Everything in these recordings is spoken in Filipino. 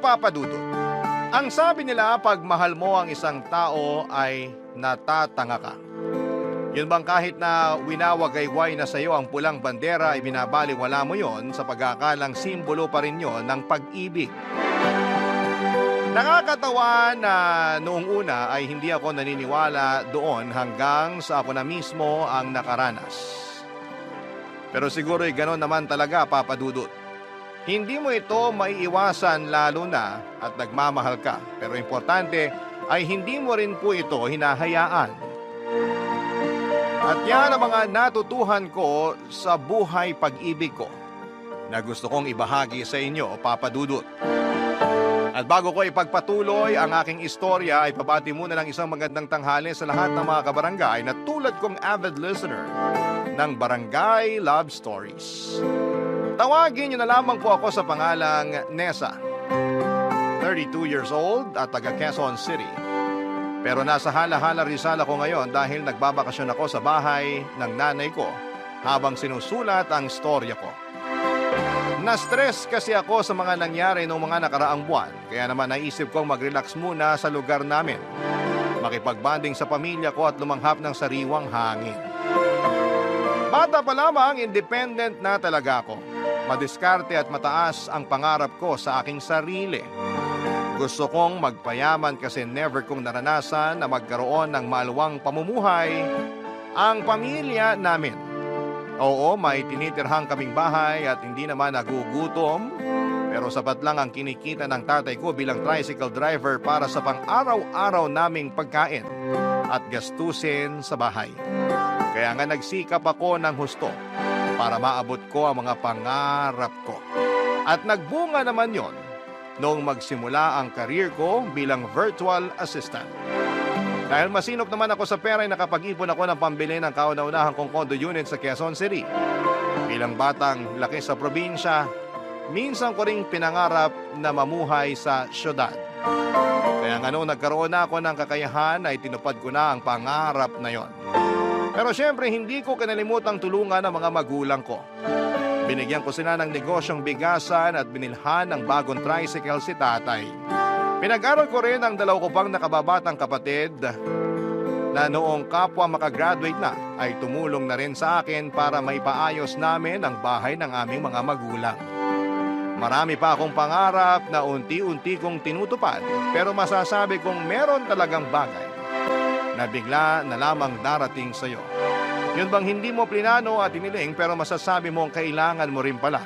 Papa Dudut, ang sabi nila pag mahal mo ang isang tao ay natatanga ka. Yun bang kahit na winawagayway na sa iyo ang pulang bandera ay binabaliwala mo yon sa pag-aakalang simbolo pa rin yon ng pag-ibig? Nakakatawa na noong una ay hindi ako naniniwala doon hanggang sa ako na mismo ang nakaranas. Pero siguro'y gano'n naman talaga, Papa Dudut. Hindi mo ito maiiwasan lalo na at nagmamahal ka. Pero importante ay hindi mo rin po ito hinahayaan. At yan ang mga natutuhan ko sa buhay pag-ibig ko na gusto kong ibahagi sa inyo, Papa Dudut. At bago ko ipagpatuloy ang aking istorya ay pabati muna ng isang magandang tanghali sa lahat ng mga kabarangay na tulad kong avid listener ng Barangay Love Stories. Tawagin niyo na lamang po ako sa pangalang Nessa, 32 years old at taga Quezon City. Pero nasa Hala-Hala Rizal ako ngayon dahil nagbabakasyon ako sa bahay ng nanay ko habang sinusulat ang storya ko. Na-stress kasi ako sa mga nangyari noong mga nakaraang buwan, kaya naman naisip kong mag-relax muna sa lugar namin. Makipagbanding sa pamilya ko at lumanghap ng sariwang hangin. Bata pa lamang, independent na talaga ako. Madiskarte at mataas ang pangarap ko sa aking sarili. Gusto kong magpayaman kasi never kong naranasan na magkaroon ng maluwang pamumuhay ang pamilya namin. Oo, may tinitirhang kaming bahay at hindi naman nagugutom, pero sapat lang ang kinikita ng tatay ko bilang tricycle driver para sa pang-araw-araw naming pagkain at gastusin sa bahay. Kaya nga nagsikap ako ng husto para maabot ko ang mga pangarap ko. At nagbunga naman yon noong magsimula ang career ko bilang virtual assistant. Dahil masinop naman ako sa pera ay nakapag-ipon ako ng pambili ng kauna-unahang kong condo unit sa Quezon City. Bilang batang laki sa probinsya, minsan ko ring pinangarap na mamuhay sa syudad. Kaya nga noong nagkaroon na ako ng kakayahan ay tinupad ko na ang pangarap na yon. Pero syempre hindi ko kinalimutang tulungan ang mga magulang ko. Binigyan ko sila ng negosyong bigasan at binilhan ng bagong tricycle si tatay. Pinag-aral ko rin ang dalaw ko pang nakababatang kapatid na noong kapwa makagraduate na ay tumulong na rin sa akin para maipaayos namin ang bahay ng aming mga magulang. Marami pa akong pangarap na unti-unti kong tinutupad pero masasabi kong meron talagang bagay na bigla na lamang darating sa iyo. Yun bang hindi mo plinano at iniling pero masasabi mong kailangan mo rin pala.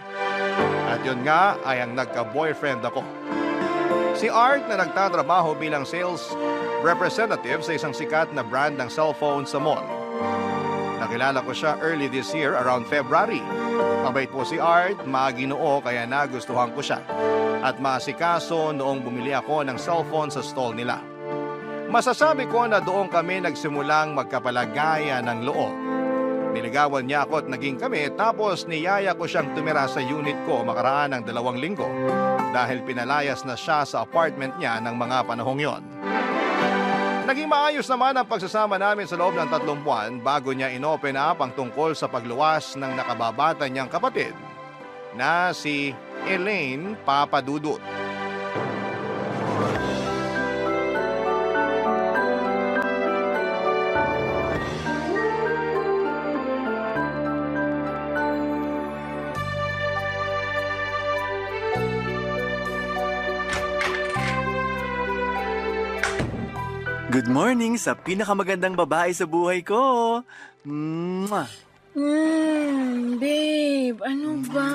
At yun nga ay ang nagka-boyfriend ako. Si Art na nagtatrabaho bilang sales representative sa isang sikat na brand ng cellphone sa mall. Nakilala ko siya early this year around February. Mabait po si Art, maginoo kaya nagustuhan ko siya. At maasikaso noong bumili ako ng cellphone sa stall nila. Masasabi ko na doon kami nagsimulang magkapalagaya ng loob. Niligawan niya ako at naging kami tapos niyaya ko siyang tumira sa unit ko makaraan ng 2 linggo dahil pinalayas na siya sa apartment niya ng mga panahong yon. Naging maayos naman ang pagsasama namin sa loob ng 3 buwan bago niya inopen up ang tungkol sa pagluwas ng nakababata niyang kapatid na si Elaine Papa Dudut. Good morning sa pinakamagandang babae sa buhay ko. Mwah! Babe, ano ba?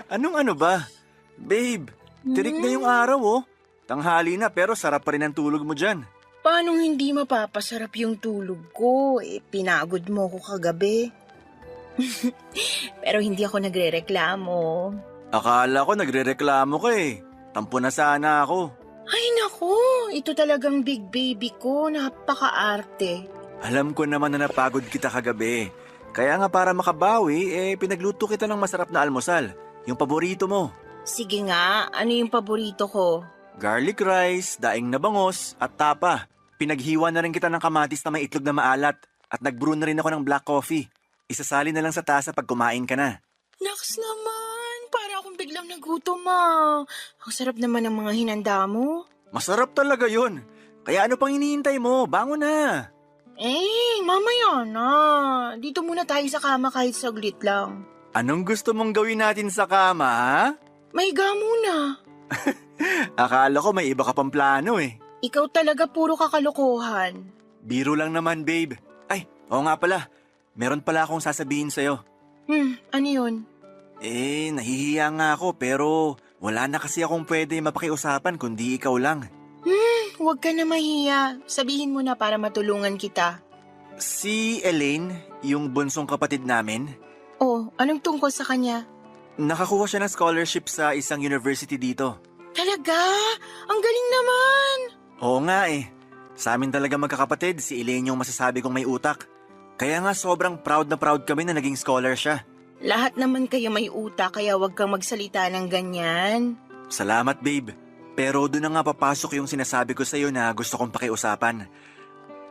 Anong ano ba? Babe, tirik na yung araw oh. Tanghali na pero sarap pa rin ang tulog mo dyan. Paano hindi mapapasarap yung tulog ko? Pinagod mo ko kagabi. Pero hindi ako nagrereklamo. Akala ko nagrereklamo ka eh. Tampo na sana ako. Ay nako, ito talagang big baby ko, napaka-arte. Alam ko naman na napagod kita kagabi. Kaya nga para makabawi, pinagluto kita ng masarap na almusal. Yung paborito mo. Sige nga, ano yung paborito ko? Garlic rice, daing na bangos, at tapa. Pinaghiwa na rin kita ng kamatis na may itlog na maalat. At nag-brew na rin ako ng black coffee. Isasali na lang sa tasa pag kumain ka na. Naks naman, para akong biglang lang na gutom Ang sarap naman ng mga hinanda mo. Masarap talaga yun. Kaya ano pang hinihintay mo? Bangon na. Mamaya na. Dito muna tayo sa kama kahit saglit lang. Anong gusto mong gawin natin sa kama, ha? Mahiga muna. Akala ko may iba ka pang plano eh. Ikaw talaga puro kakalokohan. Biro lang naman, babe. Ay, oo nga pala. Meron pala akong sasabihin sa'yo. Ano yun? Nahihiya nga ako pero wala na kasi akong pwede mapakiusapan kundi ikaw lang. Huwag ka na mahiya. Sabihin mo na para matulungan kita. Si Elaine, yung bunsong kapatid namin, Anong tungkol sa kanya? nakakuha siya ng scholarship sa isang university dito. Talaga? Ang galing naman! Oo nga eh. Sa amin talaga magkakapatid, si Elaine yung masasabi kong may utak. Kaya nga sobrang proud na proud kami na naging scholar siya. Lahat naman kayo may utak kaya huwag kang magsalita ng ganyan. Salamat, babe. Pero doon na nga papasok yung sinasabi ko sa'yo na gusto kong pakiusapan.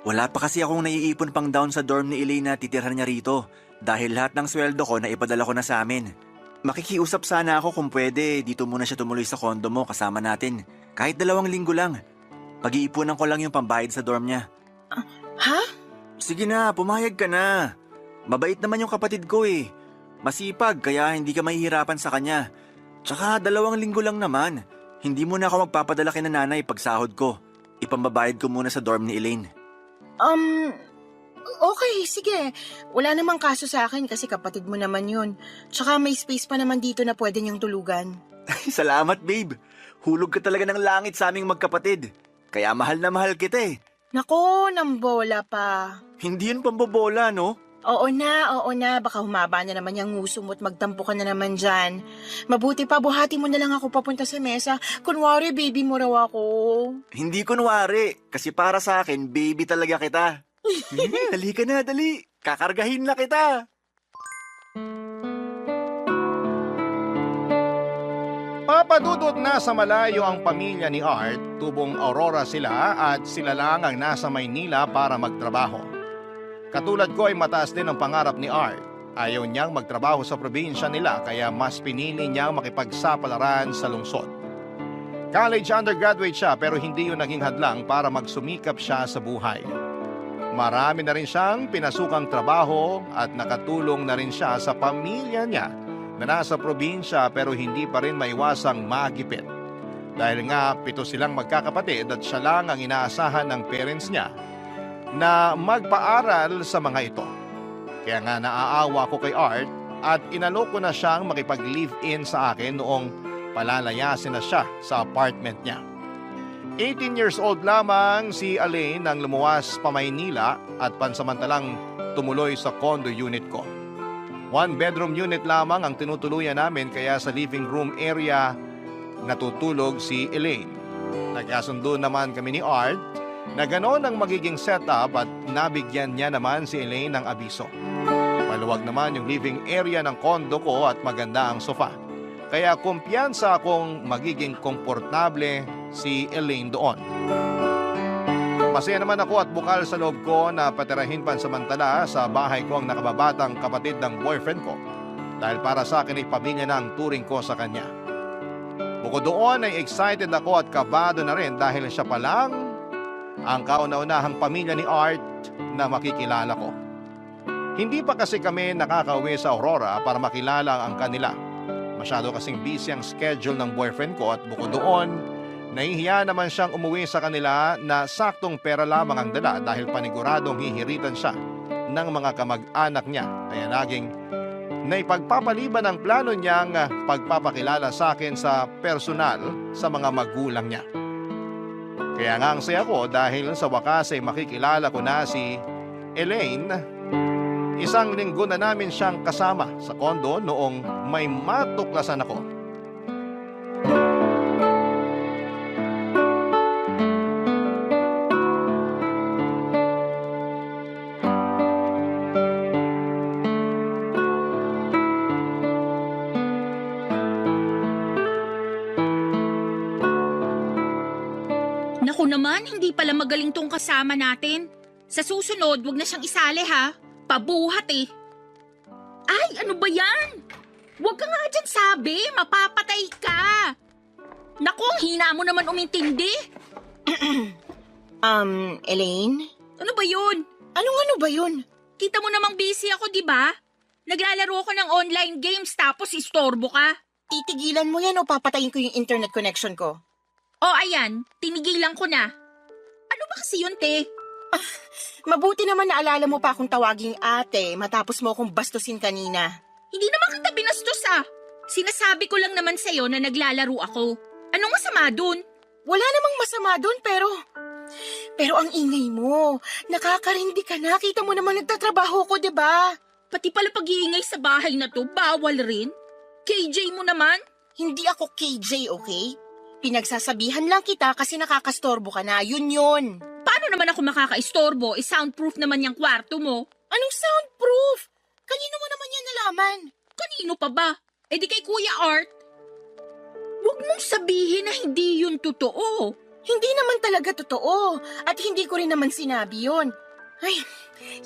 Wala pa kasi akong naiipon pang down sa dorm ni Elaine na titirhan niya rito dahil lahat ng sweldo ko na ipadala ko na sa amin. Makikiusap sana ako kung pwede dito muna siya tumuloy sa kondo mo kasama natin. Kahit 2 linggo lang. Pag-iipunan ko lang yung pambayad sa dorm niya. Ha? Sige na, pumayag ka na. Mabait naman yung kapatid ko eh. Masipag kaya hindi ka mahihirapan sa kanya. Tsaka 2 linggo lang naman. Hindi mo na ako magpapadala kay nanay pag sahod ko. Ipambabayad ko muna sa dorm ni Elaine. Okay, sige. Wala namang kaso sa akin kasi kapatid mo naman yun. Tsaka may space pa naman dito na pwede niyang tulugan. Salamat, babe. Hulog ka talaga ng langit sa aming magkapatid. Kaya mahal na mahal kita eh. Nako, nambola pa. Hindi yun pambobola, no? Oo na. Baka humaba na naman yung nguso mo at magtampo ka na naman dyan. Mabuti pa, buhati mo na lang ako papunta sa mesa. Kunwari, baby mo raw ako. Hindi kunwari. Kasi para sa akin, baby talaga kita. Halika na, dali. Kakargahin na kita. Papadudot na sa malayo ang pamilya ni Art, tubong Aurora sila at sila lang ang nasa Maynila para magtrabaho. Katulad ko ay mataas din ang pangarap ni Art. Ayaw niyang magtrabaho sa probinsya nila kaya mas pinili niyang makipagsapalaran sa lungsod. College undergraduate siya pero hindi yun naging hadlang para magsumikap siya sa buhay. Marami na rin siyang pinasukang trabaho at nakatulong na rin siya sa pamilya niya na nasa probinsya pero hindi pa rin maiwasang magipit. Dahil nga 7 silang magkakapatid at siya lang ang inaasahan ng parents niya na magpaaral sa mga ito. Kaya nga naaawa ko kay Art at inaloko na siyang makipag-live-in sa akin noong palalayasin na siya sa apartment niya. 18 years old lamang si Elaine nang lumuwas pa Maynila at pansamantalang tumuloy sa condo unit ko. 1-bedroom unit lamang ang tinutuluyan namin kaya sa living room area natutulog si Elaine. Nagkasundo naman kami ni Art na gano'n ang magiging setup at nabigyan niya naman si Elaine ng abiso. Maluwag naman yung living area ng condo ko at maganda ang sofa. Kaya kumpiyansa akong magiging komportable si Elaine doon. Masaya naman ako at bukal sa loob ko na patirahin pansamantala sa bahay ko ang nakababatang kapatid ng boyfriend ko dahil para sa akin ay pamilya na ang turing ko sa kanya. Bukod doon ay excited ako at kabado na rin dahil siya pa lang ang kauna-unahang pamilya ni Art na makikilala ko. Hindi pa kasi kami nakakauwi sa Aurora para makilala ang kanila. Masyado kasing busy ang schedule ng boyfriend ko at bukod doon, nahihiya naman siyang umuwi sa kanila na saktong pera lamang ang dala dahil paniguradong hihiritan siya ng mga kamag-anak niya. Kaya naging naipagpapaliban ang plano niyang pagpapakilala sa akin sa personal sa mga magulang niya. Kaya nga ang saya ko dahil sa wakas ay makikilala ko na si Elaine. 1 linggo na namin siyang kasama sa kondo noong may matuklasan ako. Naku naman, hindi pala magaling tong kasama natin. Sa susunod, wag na siyang isali ha. Pabuhat eh. Ay, ano ba yan? Huwag ka nga dyan sabi, mapapatay ka. Naku, ang hina mo naman umintindi. Elaine? Ano ba yun? Ano ba yun? Kita mo namang busy ako, di ba? Naglalaro ako ng online games tapos istorbo ka. Titigilan mo yan o papatayin ko yung internet connection ko? O ayan, tinigilan ko na. Ano ba kasi yun, te? Mabuti naman naalala mo pa akong tawaging ate matapos mo akong bastusin kanina. Hindi naman kita binastos Sinasabi ko lang naman sa'yo na naglalaro ako. Anong masama dun? Wala namang masama doon pero ang ingay mo. Nakakarindi ka na. Kita mo naman nagtatrabaho ko, di ba? Pati pala pag-iingay sa bahay na to, bawal rin. KJ mo naman? Hindi ako KJ, okay? Pinagsasabihan lang kita kasi nakakastorbo ka na. Yun. Paano naman ako makaka-istorbo? Soundproof naman yung kwarto mo. Anong soundproof? Kanino mo naman yan nalaman? Kanino pa ba? Eh di kay Kuya Art. Huwag mong sabihin na hindi yun totoo. Hindi naman talaga totoo. At hindi ko rin naman sinabi yun. Ay,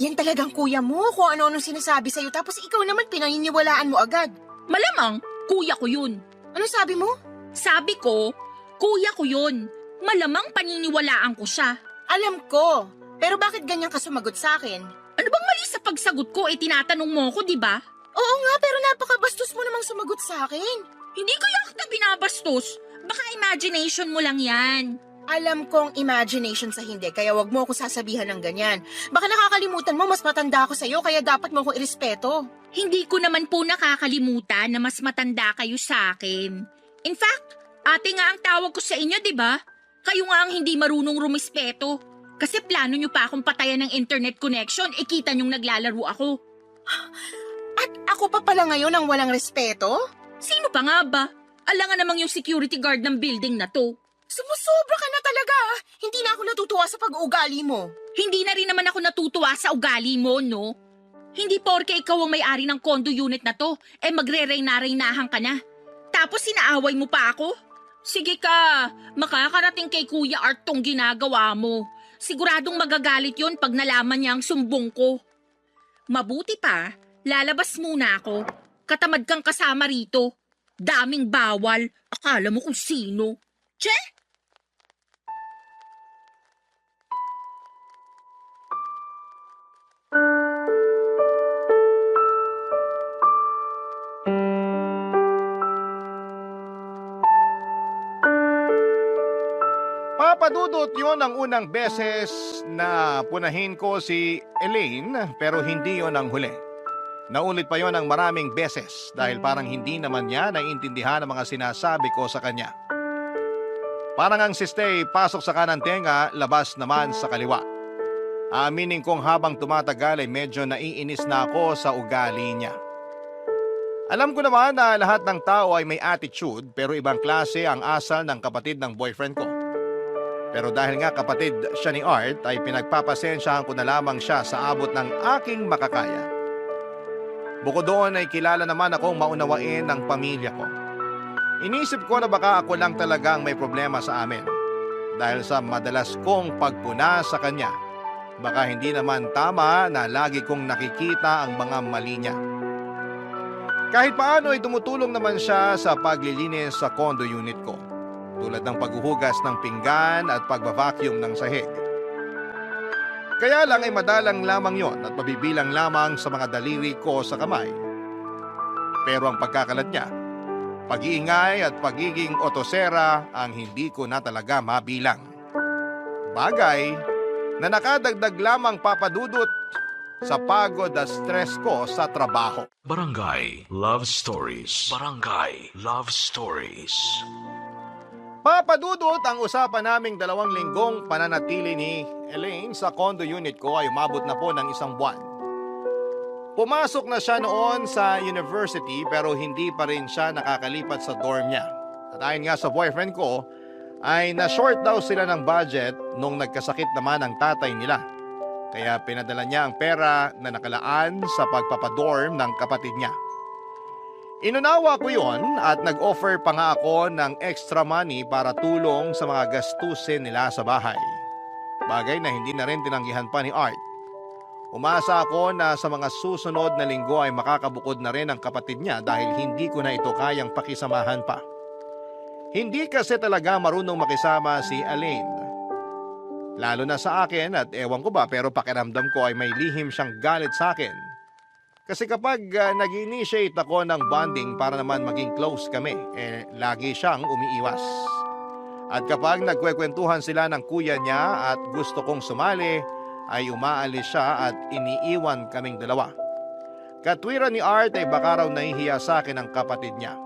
yan talagang kuya mo kung ano-anong sinasabi sa'yo tapos ikaw naman pinaniniwalaan mo agad. Malamang, kuya ko yun. Ano sabi mo? Sabi ko, kuya ko yun. Malamang paniniwalaan ko siya. Alam ko. Pero bakit ganyan ka sumagot sa akin? Ano bang mali sa pagsagot ko? Tinatanong mo ko, di ba? Oo nga, pero napakabastos mo namang sumagot sa akin. Hindi ko yung kita binabastos. Baka imagination mo lang yan. Alam kong imagination sa hindi, kaya wag mo ako sasabihan ng ganyan. Baka nakakalimutan mo, mas matanda ako sa'yo, kaya dapat mo akong irespeto. Hindi ko naman po nakakalimutan na mas matanda kayo sa akin. In fact, ate nga ang tawag ko sa inyo, di ba? Kayo nga ang hindi marunong rumispeto. Kasi plano nyo pa akong patayan ng internet connection, kita nyong naglalaro ako. At ako pa pala ngayon ang walang respeto? Sino pa nga ba? Alangan namang yung security guard ng building na to. Sumusobra ka na talaga. Hindi na ako natutuwa sa pag-uugali mo. Hindi na rin naman ako natutuwa sa ugali mo, no? Hindi porke ikaw ang may-ari ng condo unit na to, magre-reyna-reynahan ka na. Tapos sinaaway mo pa ako? Sige ka, makakarating kay Kuya Art tong ginagawa mo. Siguradong magagalit yon pag nalaman niya ang sumbong ko. Mabuti pa, lalabas muna ako. Katamad kang kasama rito. Daming bawal. Akala mo kung sino. Che? Papadudot yon ang unang beses na punahin ko si Elaine pero hindi yon ang huli. Naulit pa yon ng maraming beses dahil parang hindi naman niya naiintindihan ang mga sinasabi ko sa kanya. Parang ang siste pasok sa kanang tenga, labas naman sa kaliwa. Aaminin kong habang tumatagal ay medyo naiinis na ako sa ugali niya. Alam ko naman na lahat ng tao ay may attitude pero ibang klase ang asal ng kapatid ng boyfriend ko. Pero dahil nga kapatid siya ni Art ay pinagpapasensyahan ko na lamang siya sa abot ng aking makakaya. Bukod doon ay kilala naman akong maunawain ng pamilya ko. Inisip ko na baka ako lang talagang may problema sa amin. Dahil sa madalas kong pagpuna sa kanya, baka hindi naman tama na lagi kong nakikita ang mga mali niya. Kahit paano ay tumutulong naman siya sa paglilinis sa condo unit ko. Tulad ng paghuhugas ng pinggan at pagba-vacuum ng sahig. Kaya lang ay madalang lamang yon at mabibilang lamang sa mga daliri ko sa kamay. Pero ang pagkakalat niya, pag-iingay at pagiging otosera ang hindi ko na talaga mabilang. Bagay na nakadagdag lamang papadudot sa pagod at stress ko sa trabaho. Barangay Love Stories. Barangay Love Stories. Papadudot ang usapan naming 2 linggong pananatili ni Elaine sa condo unit ko ay umabot na po ng 1 buwan. Pumasok na siya noon sa university pero hindi pa rin siya nakakalipat sa dorm niya. At ayon nga sa boyfriend ko, ay na-short daw sila ng budget nung nagkasakit naman ang tatay nila. Kaya pinadala niya ang pera na nakalaan sa pagpapadorm ng kapatid niya. Inunawa ko yon at nag-offer pa nga ako ng extra money para tulong sa mga gastusin nila sa bahay. Bagay na hindi na rin tinanggihan pa ni Art. Umasa ako na sa mga susunod na linggo ay makakabukod na rin ang kapatid niya dahil hindi ko na ito kayang pakisamahan pa. Hindi kasi talaga marunong makisama si Elaine. Lalo na sa akin at ewan ko ba pero pakiramdam ko ay may lihim siyang galit sa akin. Kasi kapag nag-initiate ako ng bonding para naman maging close kami, lagi siyang umiiwas. At kapag nagkwekwentuhan sila ng kuya niya at gusto kong sumali, ay umaalis siya at iniiwan kaming dalawa. Katwiran ni Art ay baka raw nahihiya sa akin ang kapatid niya.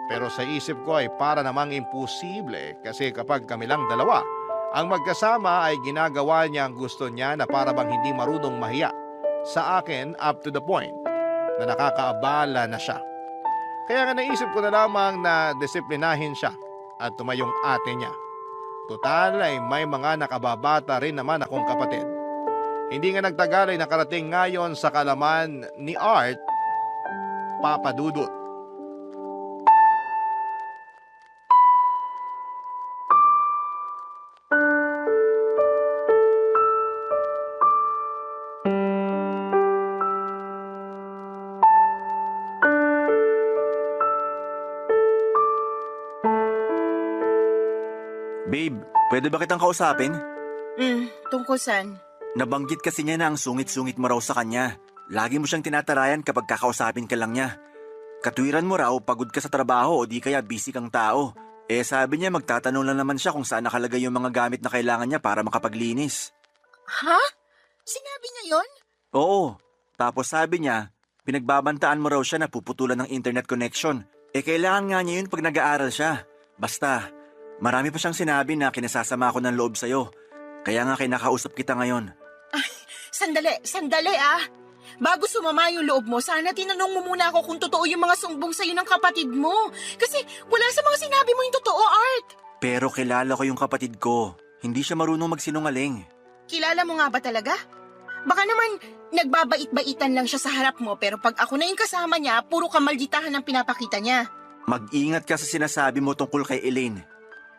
Pero sa isip ko ay para namang imposible kasi kapag kami lang dalawa, ang magkasama ay ginagawa niya ang gusto niya na para bang hindi marunong mahiya sa akin up to the point na nakakaabala na siya. Kaya nga naisip ko na lamang na disiplinahin siya at tumayong ate niya. Total ay may mga nakababata rin naman akong kapatid. Hindi nga nagtagal ay nakarating ngayon sa kalaman ni Art, Papa Dudut. Babe, pwede ba kitang kausapin? Tungkol saan? Nabanggit kasi niya na ang sungit-sungit mo raw sa kanya. Lagi mo siyang tinatarayan kapag kakausapin ka lang niya. Katwiran mo raw pagod ka sa trabaho o di kaya busy kang tao. Sabi niya magtatanong lang naman siya kung saan nakalagay yung mga gamit na kailangan niya para makapaglinis. Ha? Sinabi niya yon? Oo, tapos sabi niya, pinagbabantaan mo raw siya na puputulan ng internet connection. Kailangan nga niya yun pag nag-aaral siya. Basta, marami pa siyang sinabi na kinasasama ako ng loob sa'yo. Kaya nga kinakausap kita ngayon. Sandali ah. Bago sumama yung loob mo, sana tinanong mo muna ako kung totoo yung mga sumbong sa'yo ng kapatid mo. Kasi wala sa mga sinabi mo yung totoo, Art. Pero kilala ko yung kapatid ko. Hindi siya marunong magsinungaling. Kilala mo nga ba talaga? Baka naman nagbabait-baitan lang siya sa harap mo pero pag ako na yung kasama niya, puro kamalditahan ang pinapakita niya. Mag-ingat ka sa sinasabi mo tungkol kay Elaine.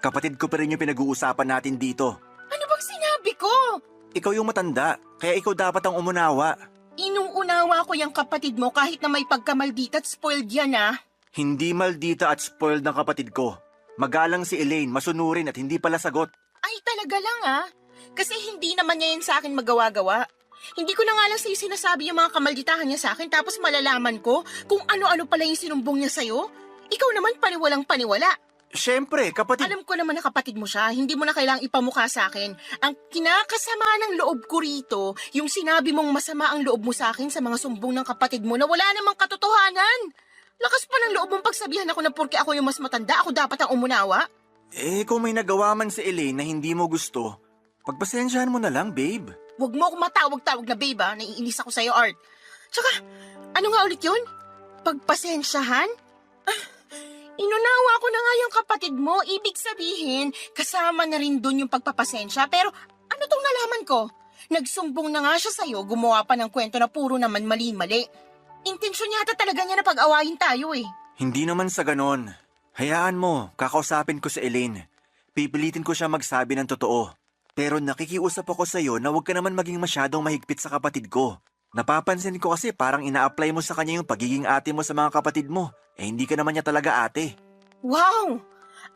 Kapatid ko pa rin yung pinag-uusapan natin dito. Ano bang sinabi ko? Ikaw yung matanda, kaya ikaw dapat ang umunawa. Inuunawa ko yung kapatid mo kahit na may pagkamaldita at spoiled yan ah. Hindi maldita at spoiled ng kapatid ko. Magalang si Elaine, masunurin at hindi pala sagot. Ay talaga lang ah. Kasi hindi naman niya yan sa akin magawa-gawa. Hindi ko na nga lang sa'yo sinasabi yung mga kamalditahan niya sa akin tapos malalaman ko kung ano-ano pala yung sinumbong niya sa'yo. Ikaw naman paniwalang paniwala. Siyempre, kapatid... Alam ko naman na kapatid mo siya, hindi mo na kailangang ipamukha sa akin. Ang kinakasama ng loob ko rito, yung sinabi mong masama ang loob mo sa akin sa mga sumbong ng kapatid mo na wala namang katotohanan. Lakas pa ng loob mong pagsabihan ako na porke ako yung mas matanda, ako dapat ang umunawa. Kung may nagawa man si Elaine na hindi mo gusto, pagpasensyahan mo na lang, babe. Huwag mo akong matawag-tawag na babe ha, naiinis ako sa'yo, Art. Tsaka, ano nga ulit yun? Pagpasensyahan? Inunawa ko na nga yung kapatid mo, ibig sabihin, kasama na rin dun yung pagpapasensya. Pero ano tong nalaman ko? Nagsumbong na nga siya sa'yo, gumawa pa ng kwento na puro naman mali-mali. Intensyon yata talaga niya na pag-awayin tayo eh. Hindi naman sa ganon. Hayaan mo, kakausapin ko si Elaine. Pipilitin ko siya magsabi ng totoo. Pero nakikiusap ako sa'yo na huwag ka naman maging masyadong mahigpit sa kapatid ko. Napapansin ko kasi parang ina-apply mo sa kanya yung pagiging ate mo sa mga kapatid mo. Hindi ka naman niya talaga ate. Wow!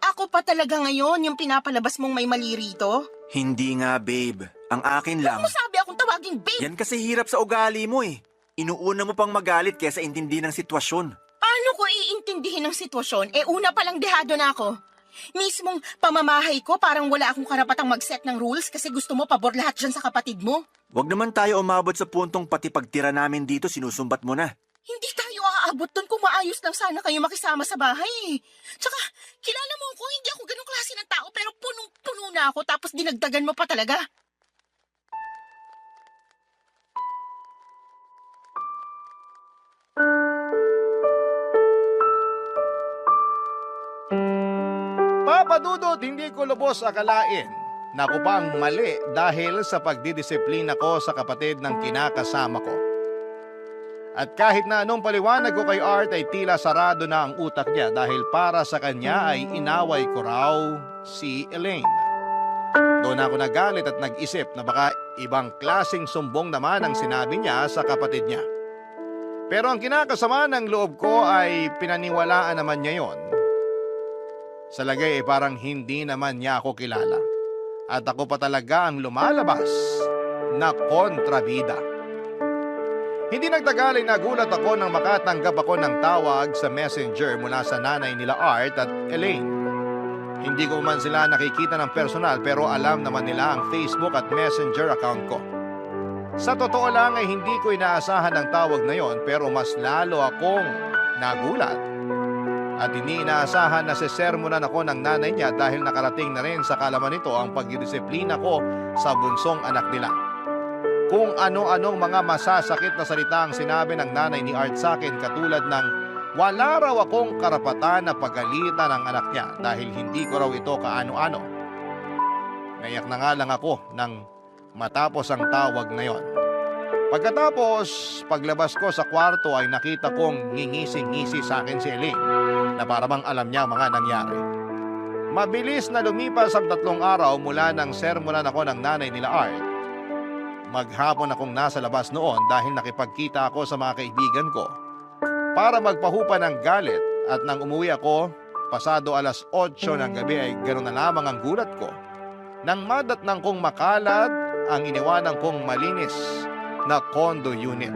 Ako pa talaga ngayon yung pinapalabas mong may mali rito? Hindi nga, babe. Ang akin lang... Huwag mo sabi akong tawaging babe! Yan kasi hirap sa ugali mo eh. Inuuna mo pang magalit kesa intindi ng sitwasyon. Paano ko iintindihin ang sitwasyon? Una pa lang dehado na ako. Mismong pamamahay ko parang wala akong karapatang mag-set ng rules kasi gusto mo pabor lahat dyan sa kapatid mo. Huwag naman tayo umabot sa puntong pati pagtira namin dito sinusumbat mo na. Hindi tayo aabot doon kung maayos lang sana kayo makisama sa bahay eh. Tsaka, kilala mo ako, hindi ako ganong klase ng tao pero punong-puno na ako tapos dinagdagan mo pa talaga. Papa Dudut, hindi ko lubos akalain na ako pa ang mali dahil sa pagdidisiplina ko sa kapatid ng kinakasama ko. At kahit na anong paliwanag ko kay Art ay tila sarado na ang utak niya dahil para sa kanya ay inaway ko raw si Elaine. Doon ako nagalit at nag-isip na baka ibang klaseng sumbong naman ang sinabi niya sa kapatid niya. Pero ang kinakasama ng loob ko ay pinaniwalaan naman niya yon. Sa lagay ay parang hindi naman niya ako kilala. At ako pa talaga ang lumalabas na kontrabida. Hindi nagtagal ay nagulat ako nang makatanggap ako ng tawag sa messenger mula sa nanay nila Art at Elaine. Hindi ko man sila nakikita ng personal pero alam naman nila ang Facebook at messenger account ko. Sa totoo lang ay hindi ko inaasahan ang tawag na yon pero mas lalo akong nagulat. At hindi inaasahan na sesermonan ako ng nanay niya dahil nakarating na rin sa kalaman nito ang pagdidisiplina ko sa bunsong anak nila. Kung ano-anong mga masasakit na salita ang sinabi ng nanay ni Art sa akin katulad ng wala raw akong karapatan na pagalitan ng anak niya dahil hindi ko raw ito kaano-ano. Ngayak na nga lang ako nang matapos ang tawag na yon. Pagkatapos, paglabas ko sa kwarto ay nakita kong ngingisi-ngisi sa akin si Elaine na parang alam niya mga nangyari. Mabilis na lumipas ang 3 araw mula nang sermonan ako ng nanay nila Art. Maghapon akong nasa labas noon dahil nakipagkita ako sa mga kaibigan ko para magpahupa ng galit at nang umuwi ako, pasado alas 8 ng gabi ay gano'n na lamang ang gulat ko. Nang madatnang kong makalat ang iniwanan kong malinis na condo unit.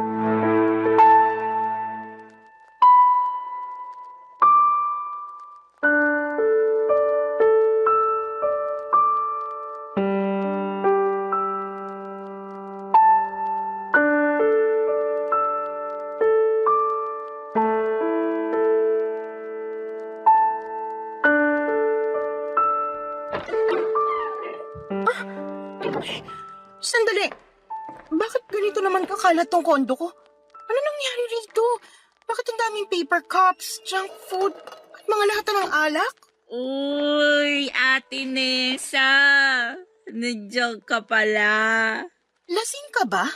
Sandali. Bakit ganito naman kakalat tong kondo ko? Ano nangyari rito? Bakit ang daming paper cups, junk food, at mga lahat ng alak? Uy, Ate Nessa. Nandiyan ka pala. Lasing ka ba?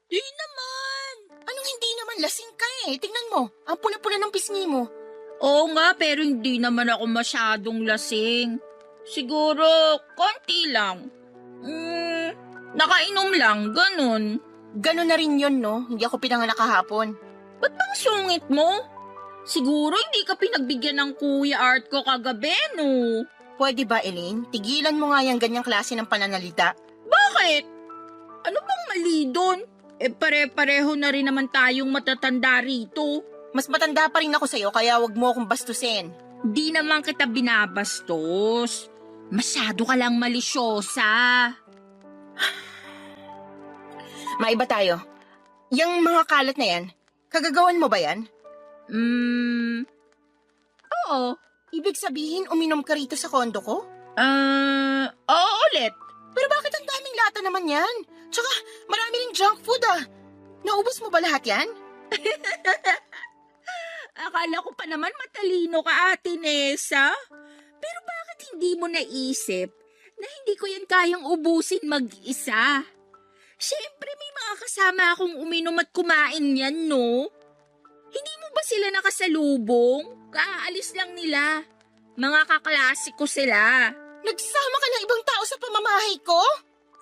Di naman. Anong hindi naman lasing ka eh? Tingnan mo, ang pula-pula ng pisngi mo. Oo nga, pero hindi naman ako masyadong lasing. Siguro, konti lang. Nakainom lang, ganun. Ganon na rin yun, no? Hindi ako pinanganak kahapon. Ba't bang sungit mo? Siguro hindi ka pinagbigyan ng Kuya Art ko kagabi, no? Pwede ba, Elaine? Tigilan mo nga yung ganyang klase ng pananalita. Bakit? Ano bang mali doon? Pare-pareho na rin naman tayong matatanda rito. Mas matanda pa rin ako sa'yo, kaya wag mo akong bastusin. Di naman kita binabastos. Masyado ka lang malisyosa. Maiba tayo. Yang mga kalat na yan, kagagawan mo ba yan? Oo. Ibig sabihin, uminom ka rito sa kondo ko? Oo ulit. Pero bakit ang daming lata naman yan? Tsaka, marami ring junk food ah. Naubos mo ba lahat yan? Akala ko pa naman matalino ka, Ate Nessa. Pero bakit hindi mo naisip na hindi ko yan kayang ubusin mag-isa? Siyempre may mga kasama akong uminom at kumain yan, no? Hindi mo ba sila nakasalubong? Kaalis lang nila. Mga kaklase ko sila. Nagsama ka ng ibang tao sa pamamahay ko?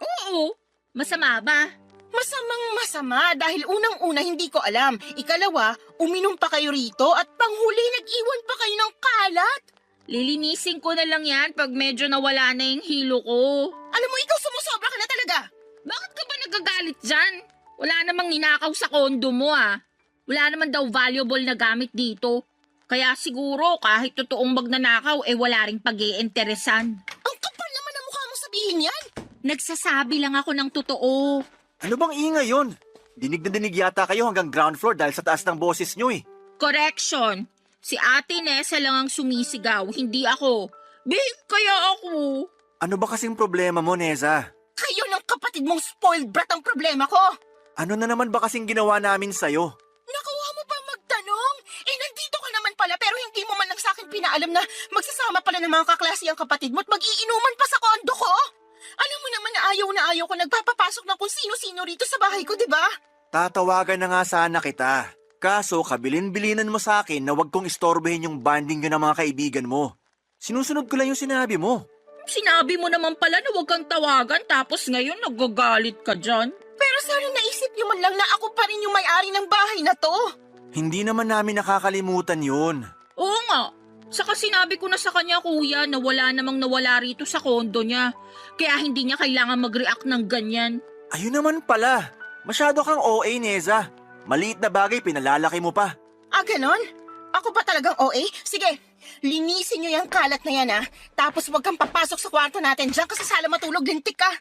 Oo. Masama ba? Masamang masama dahil unang-una hindi ko alam. Ikalawa, uminom pa kayo rito at panghuli nag-iwan pa kayo ng kalat. Lilinisin ko na lang yan pag medyo nawala na yung hilo ko. Alam mo, ikaw sumusobra ka na talaga. Bakit ka ba nagagalit dyan? Wala namang ninakaw sa kondo mo ah. Wala naman daw valuable na gamit dito. Kaya siguro kahit totoong magnanakaw wala ring pag-iinteresan. Ang kapal naman ang mukha mo sabihin yan. Nagsasabi lang ako ng totoo. Ano bang ingay yon? Dinig na dinig yata kayo hanggang ground floor dahil sa taas ng boses nyo eh. Correction. Si Ate Nessa lang ang sumisigaw, hindi ako. Big kaya ako. Ano ba kasing problema mo, Neza? Kayo ng kapatid mong spoiled brat ang problema ko. Ano na naman ba kasing ginawa namin sa'yo? Nakuha mo pa magtanong? Nandito ka naman pala pero hindi mo man lang sa akin pinaalam na magsasama pala ng mga kaklase ang kapatid mo at mag-iinuman pa sa kondo ko. Alam mo naman na ayaw ko nagpapapasok ng kung sino-sino rito sa bahay ko, di ba? Tatawagan na nga sana kita. Kaso kabilin-bilinan mo sa akin na wag kong istorbohin yung banding yun ng mga kaibigan mo. Sinusunod ko lang yung sinabi mo. Sinabi mo naman pala na huwag kang tawagan tapos ngayon nagagalit ka dyan. Pero sana naisip niyo man lang na ako pa rin yung may-ari ng bahay na to. Hindi naman namin nakakalimutan yun. Oo nga. Saka sinabi ko na sa kanya, kuya, na wala namang nawala rito sa kondo niya. Kaya hindi niya kailangan mag-react ng ganyan. Ayun naman pala. Masyado kang OA, Neza. Maliit na bagay, pinalalaki mo pa. Ah, ganon? Ako pa talagang OA? Sige, linisin niyo yung kalat na yan ha. Tapos huwag kang papasok sa kwarto natin. Diyan ka sa sala matulog, lintik ka.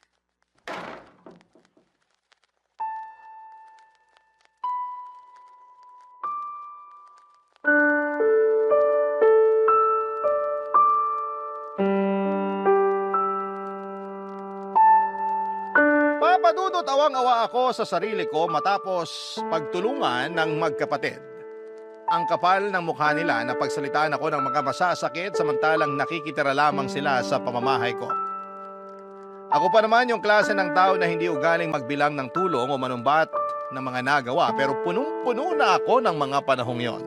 Papadudot awang-awa ako sa sarili ko matapos pagtulungan ng magkapatid. Ang kapal ng mukha nila na pagsalitaan ako ng mga masasakit samantalang nakikitira lamang sila sa pamamahay ko. Ako pa naman yung klase ng tao na hindi ugaling magbilang ng tulong o manumbat ng mga nagawa pero punong-puno na ako ng mga panahong yon.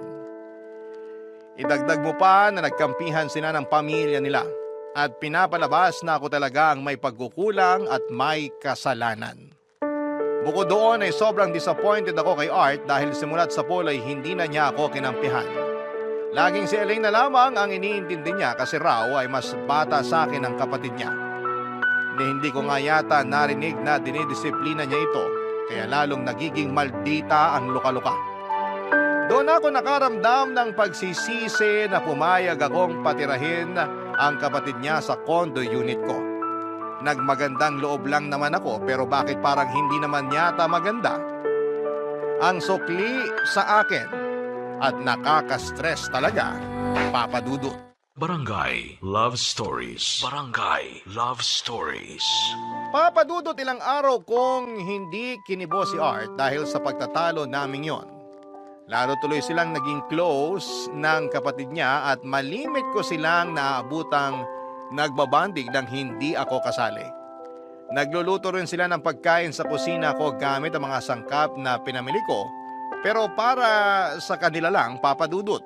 Idagdag mo pa na nagkampihan sila ng pamilya nila at pinapalabas na ako talaga ang may pagkukulang at may kasalanan. Bukod doon ay sobrang disappointed ako kay Art dahil simula't sa pool ay hindi na niya ako kinampihan. Laging si Elaine na lamang ang iniintindi niya kasi raw ay mas bata sa akin ang kapatid niya. Hindi ko nga yata narinig na dinidisiplina niya ito kaya lalong nagiging maldita ang luka-luka. Doon ako nakaramdam ng pagsisisi na pumayag akong patirahin ang kapatid niya sa condo unit ko. Nagmagandang loob lang naman ako pero bakit parang hindi naman yata maganda? Ang sukli sa akin at nakaka-stress talaga, Papa Dudut. Barangay Love Stories. Barangay Love Stories. Papa Dudut, ilang araw kong hindi kinibo si Art dahil sa pagtatalo naming yon. Lalo tuloy silang naging close ng kapatid niya at malimit ko silang naaabutang nagbabandig nang hindi ako kasali. Nagluluto rin sila ng pagkain sa kusina ko gamit ang mga sangkap na pinamili ko pero para sa kanila lang, Papa Dudut.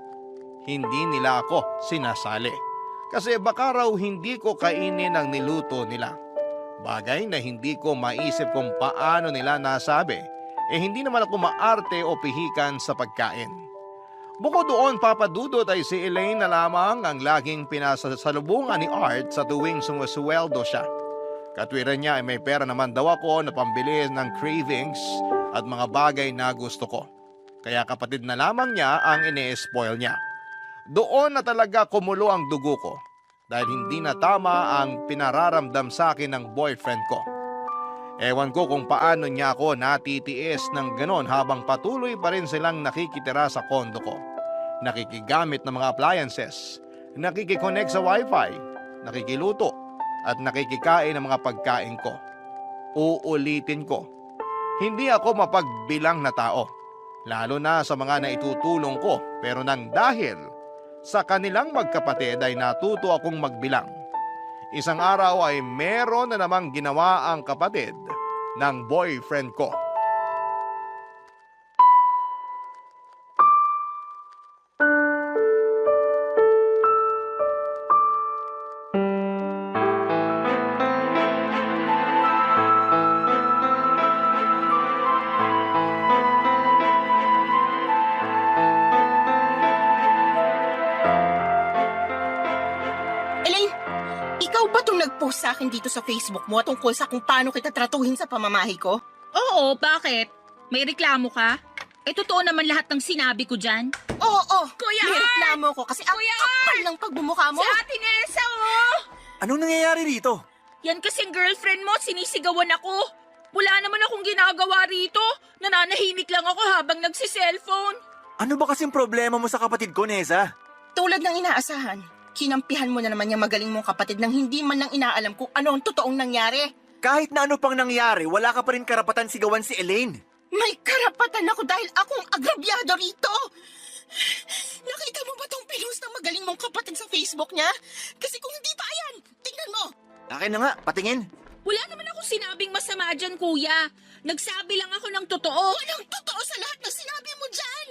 Hindi nila ako sinasali. Kasi baka raw hindi ko kainin ang niluto nila. Bagay na hindi ko maisip kung paano nila nasabi. Hindi naman ako maarte o pihikan sa pagkain. Bukod doon, Papa Dudut, ay si Elaine na lamang ang laging pinasasalubungan ni Art sa tuwing sumusweldo siya. Katwiran niya ay may pera naman daw ako na pambili ng cravings at mga bagay na gusto ko. Kaya kapatid na lamang niya ang ine-spoil niya. Doon na talaga kumulo ang dugo ko dahil hindi na tama ang pinararamdam sa akin ng boyfriend ko. Ewan ko kung paano niya ako natitiis ng ganon habang patuloy pa rin silang nakikitira sa kondo ko. Nakikigamit ng mga appliances, nakikiconnect sa wifi, nakikiluto, at nakikikain ng mga pagkain ko. Uulitin ko, hindi ako mapagbilang na tao, lalo na sa mga naitutulong ko pero nang dahil sa kanilang magkapatid ay natuto akong magbilang. Isang araw ay meron na namang ginawa ang kapatid ng boyfriend ko. Nag-post sa akin dito sa Facebook mo tungkol sa kung paano kita tratuhin sa pamamahay ko? Oo, bakit? May reklamo ka? Totoo naman lahat ng sinabi ko dyan. Oo, Kuya may Art! reklamo ko kasi ang Kuya kapal ng pagbumukha mo. Si Ate Nessa, oh! Anong nangyayari rito? Yan kasing girlfriend mo, sinisigawan ako. Wala naman akong ginagawa rito. Nananahimik lang ako habang nagsiselfone. Ano ba kasing problema mo sa kapatid ko, Neza? Tulad ng inaasahan, kinampihan mo na naman yung magaling mong kapatid nang hindi man lang inaalam kung ano ang totoong nangyari. Kahit na ano pang nangyari, wala ka pa rin karapatan sigawan si Elaine. May karapatan ako dahil akong agrabyado rito. Nakita mo ba tong pinost ng magaling mong kapatid sa Facebook niya? Kasi kung hindi pa yan, tingnan mo. Akin na nga, patingin. Wala naman akong sinabing masama dyan, kuya. Nagsabi lang ako ng totoo. Walang totoo sa lahat ng sinabi mo dyan.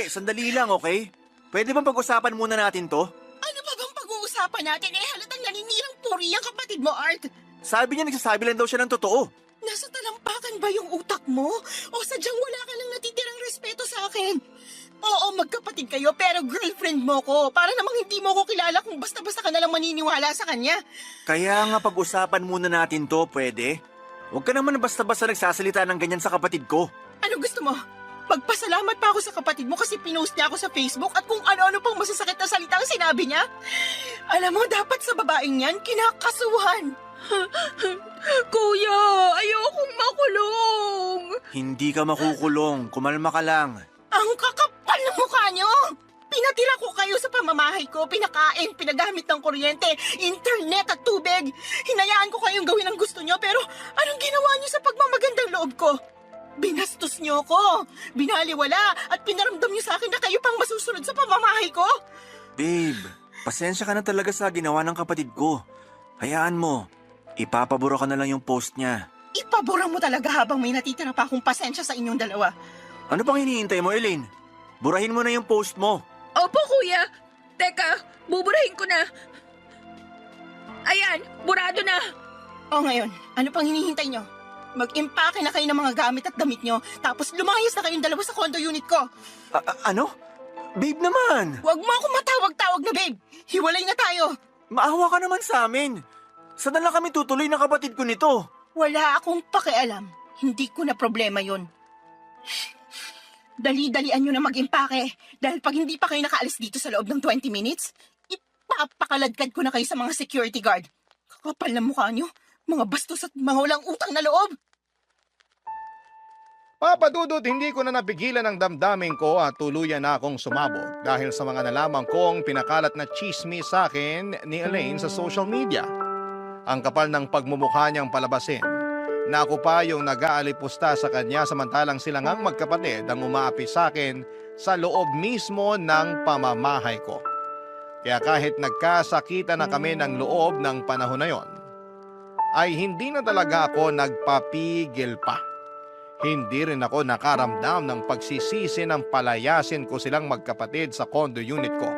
Sandali lang, okay? Pwede bang pag-usapan muna natin to? Ano ba bang pag-uusapan natin? Halatang naninirang puri ang kapatid mo, Art. Sabi niya nagsasabi lang daw siya ng totoo. Nasa talampakan ba yung utak mo? O sadyang wala ka lang natitirang respeto sa akin? Oo, magkapatid kayo, pero girlfriend mo ko. Para namang hindi mo ko kilala kung basta-basta ka nalang maniniwala sa kanya. Kaya nga pag-usapan muna natin to, pwede? Huwag ka naman basta-basta nagsasalita ng ganyan sa kapatid ko. Ano gusto mo? Pagpasalamat pa ako sa kapatid mo kasi pinost niya ako sa Facebook at kung ano-ano pang masasakit na salita ang sinabi niya. Alam mo, dapat sa babaeng yan, kinakasuhan. Kuya, ayokong makulong. Hindi ka makukulong, kumalma ka lang. Ang kakapal ng mukha niyo! Pinatira ko kayo sa pamamahay ko, pinakain, pinagamit ng kuryente, internet at tubig. Hinayaan ko kayong gawin ang gusto niyo pero anong ginawa niyo sa pagmamagandang loob ko? Binastos niyo ko, binaliwala at pinaramdam niyo sa akin na kayo pang masusunod sa pamamahay ko. Babe, pasensya ka na talaga sa ginawa ng kapatid ko. Hayaan mo, ipapabura ka na lang yung post niya. Ipabura mo talaga habang may natitira pa akong pasensya sa inyong dalawa. Ano pang hinihintay mo, Elaine? Burahin mo na yung post mo. Opo, kuya. Teka, buburahin ko na. Ayan, burado na. O ngayon, ano pang hinihintay niyo? Mag-impake na kayo ng mga gamit at damit niyo, tapos lumayas na kayong dalawa sa condo unit ko. Ano? Babe naman! Huwag mo ako matawag-tawag na babe. Hiwalay na tayo. Maawa ka naman sa amin. Saan na lang kami tutuloy ng kapatid ko nito? Wala akong pakialam. Hindi ko na problema yun. Dali-dalian nyo na mag-impake. Dahil pag hindi pa kayo nakaalis dito sa loob ng 20 minutes, ipapakaladkad ko na kayo sa mga security guard. Kakapal na mukha nyo. Mga bastos at mga walang utang na loob. Papa Dudut, hindi ko na napigilan ang damdamin ko at tuluyan na akong sumabog dahil sa mga nalaman kong pinakalat na chismis sa akin ni Elaine sa social media. Ang kapal ng pagmumukha niyang palabasin na ako pa yung nag-aalipusta sa kanya samantalang sila ngang magkapatid ang umaapi sa akin sa loob mismo ng pamamahay ko. Kaya kahit nagkasakita na kami ng loob ng panahon na yon, ay hindi na talaga ako nagpapigil pa. Hindi rin ako nakaramdam ng pagsisisi ng palayasin ko silang magkapatid sa condo unit ko.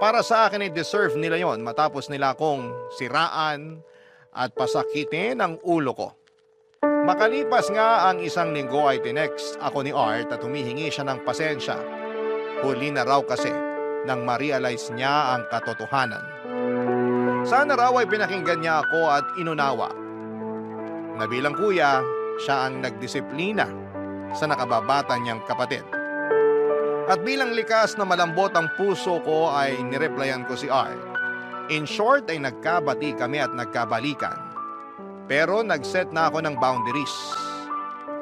Para sa akin ay deserve nila yon matapos nila akong siraan at pasakitin ang ulo ko. Makalipas nga ang 1 linggo ay tinext ako ni Art at humihingi siya ng pasensya. Huli na raw kasi nang ma-realize niya ang katotohanan. Sana raw ay pinakinggan niya ako at inunawa. Na bilang kuya, siya ang nagdisiplina sa nakababata niyang kapatid. At bilang likas na malambot ang puso ko ay nireplyan ko si Art. In short ay nagkabati kami at nagkabalikan. Pero nagset na ako ng boundaries.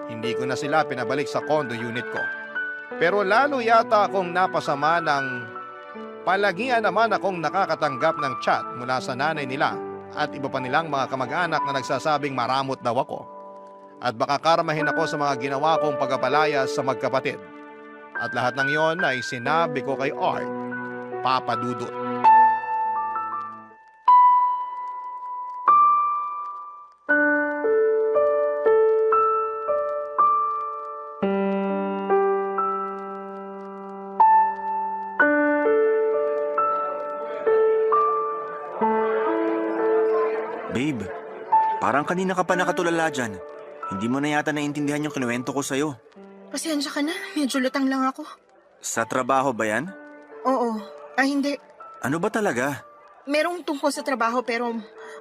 Hindi ko na sila pinabalik sa condo unit ko. Pero lalo yata akong napasama ng palagian naman akong nakakatanggap ng chat mula sa nanay nila at iba pa nilang mga kamag-anak na nagsasabing maramot daw ako. At baka karmahin ako sa mga ginawa kong pagpapalayas sa magkapatid. At lahat ng yon ay sinabi ko kay Art, Papa Dudut. Babe, parang kanina ka pa nakatulala dyan. Hindi mo na yata naiintindihan yung kinuwento ko sa'yo. Pasensya ka na, medyo lutang lang ako. Sa trabaho ba yan? Oo, hindi. Ano ba talaga? Merong tungkol sa trabaho pero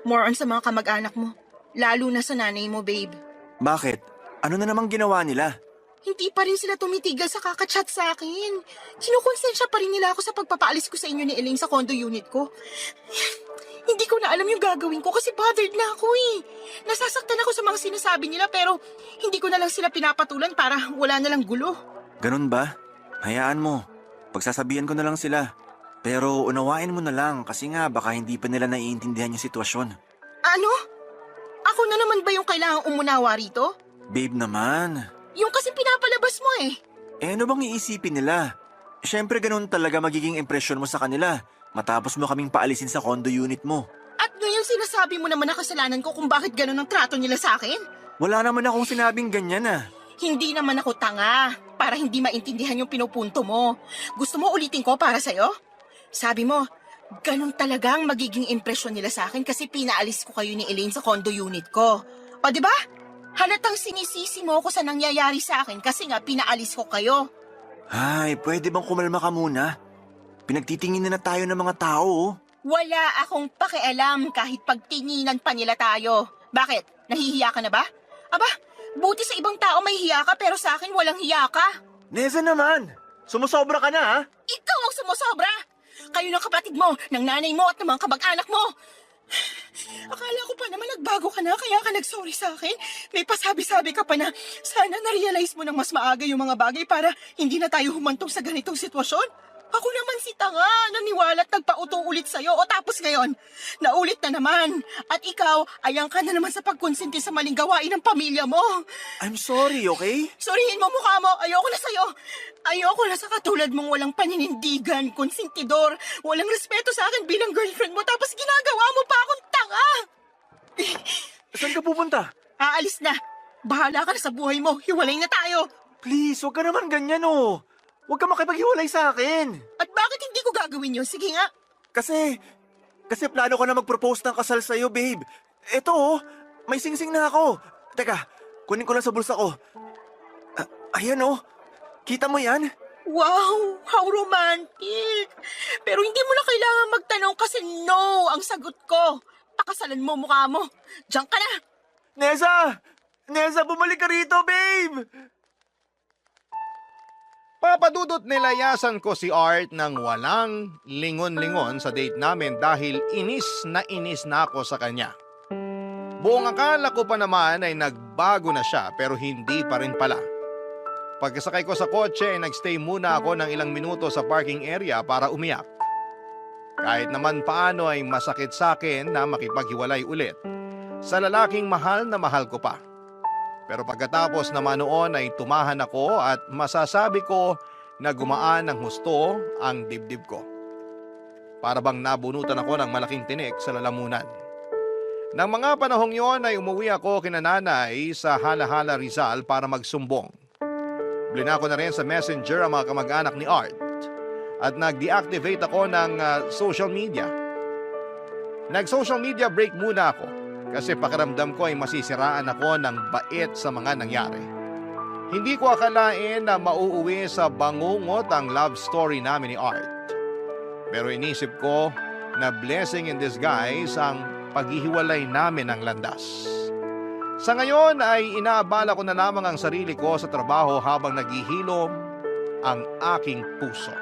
more on sa mga kamag-anak mo. Lalo na sa nanay mo, babe. Bakit? Ano na namang ginawa nila? Hindi pa rin sila tumitigil sa kakachat sa akin. Kinukonsensya pa rin nila ako sa pagpapaalis ko sa inyo ni Elaine sa condo unit ko. Hindi ko na alam yung gagawin ko kasi bothered na ako eh. Nasasaktan ako sa mga sinasabi nila pero hindi ko na lang sila pinapatulan para wala na lang gulo. Ganun ba? Hayaan mo. Pagsasabihan ko na lang sila. Pero unawain mo na lang kasi nga baka hindi pa nila naiintindihan yung sitwasyon. Ano? Ako na naman ba yung kailangang umunawa rito? Babe naman. Yung kasi pinapalabas mo eh. Eh ano bang iisipin nila? Siyempre ganun talaga magiging impresyon mo sa kanila matapos mo kaming paalisin sa condo unit mo. At ngayon sinasabi mo naman na kasalanan ko kung bakit ganun ang trato nila sa akin? Wala naman akong sinabing ganyan ah. Hindi naman ako tanga para hindi maintindihan yung pinupunto mo. Gusto mo ulitin ko para sa'yo? Sabi mo, Ganun talaga ang magiging impresyon nila sa akin kasi pinaalis ko kayo ni Elaine sa condo unit ko. O di ba? Halatang sinisisi mo ako sa nangyayari sa akin kasi nga pinaalis ko kayo. Ay, pwede bang kumalma ka muna? Pinagtitingin na tayo ng mga tao, oh. Wala akong pakialam kahit pagtinginan pa nila tayo. Bakit? Nahihiya ka na ba? Aba, buti sa ibang tao may hiya ka pero sa akin walang hiya ka. Neza naman! Sumusobra ka na, ha? Ikaw ang sumusobra! Kayo ng kapatid mo, ng nanay mo at ng mga kamag-anak mo. Akala ko pa naman nagbago ka na kaya ka nagsorry sa akin. May pasabi-sabi ka pa na sana na-realize mo ng mas maaga yung mga bagay para hindi na tayo humantong sa ganitong sitwasyon. Ako naman si tanga, naniwala at nagpauto ulit sa'yo o tapos ngayon, naulit na naman. At ikaw, ayang ka na naman sa pagkonsinti sa maling gawain ng pamilya mo. I'm sorry, okay? Sorihin mo mukha mo, ayoko na sa'yo. Ayoko na sa katulad mong walang paninindigan, konsentidor, walang respeto sa akin bilang girlfriend mo tapos ginagawa mo pa akong tanga. Saan ka pupunta? Aalis na. Bahala ka na sa buhay mo, hiwalay na tayo. Please, huwag ka naman ganyan, oh. Huwag ka makipaghiwalay sa akin. At bakit hindi ko gagawin yun? Sige nga. Kasi plano ko na mag-propose ng kasal sa'yo, babe. Eto, oh, may singsing na ako. Teka, kunin ko lang sa bulsa ko. Ayan, oh. Kita mo yan? Wow, how romantic. Pero hindi mo na kailangan magtanong kasi no ang sagot ko. Pakasalan mo mukha mo. Diyan ka na. Nessa! Nessa, bumalik ka rito, babe! Papadudot nilayasan ko si Art ng walang lingon-lingon sa date namin dahil inis na ako sa kanya. Buong akala ko pa naman ay nagbago na siya pero hindi pa rin pala. Pagkasakay ko sa kotse ay nagstay muna ako ng ilang minuto sa parking area para umiyak. Kahit naman paano ay masakit sa akin na makipaghiwalay ulit sa lalaking mahal na mahal ko pa. Pero pagkatapos naman noon ay tumahan ako at masasabi ko na gumaan ng husto ang dibdib ko. Para bang nabunutan ako ng malaking tinik sa lalamunan. Nang mga panahong yon ay umuwi ako kina nanay sa Hala-Hala Rizal para magsumbong. Blinako na rin sa messenger ang mga kamag-anak ni Art at nag-deactivate ako ng social media. Nag-social media break muna ako kasi pakiramdam ko ay masisiraan ako ng bait sa mga nangyari. Hindi ko akalain na mauuwi sa bangungot ang love story namin ni Art. Pero inisip ko na blessing in disguise ang paghihiwalay namin ng landas. Sa ngayon ay inaabala ko na lamang ang sarili ko sa trabaho habang naghihilom ang aking puso.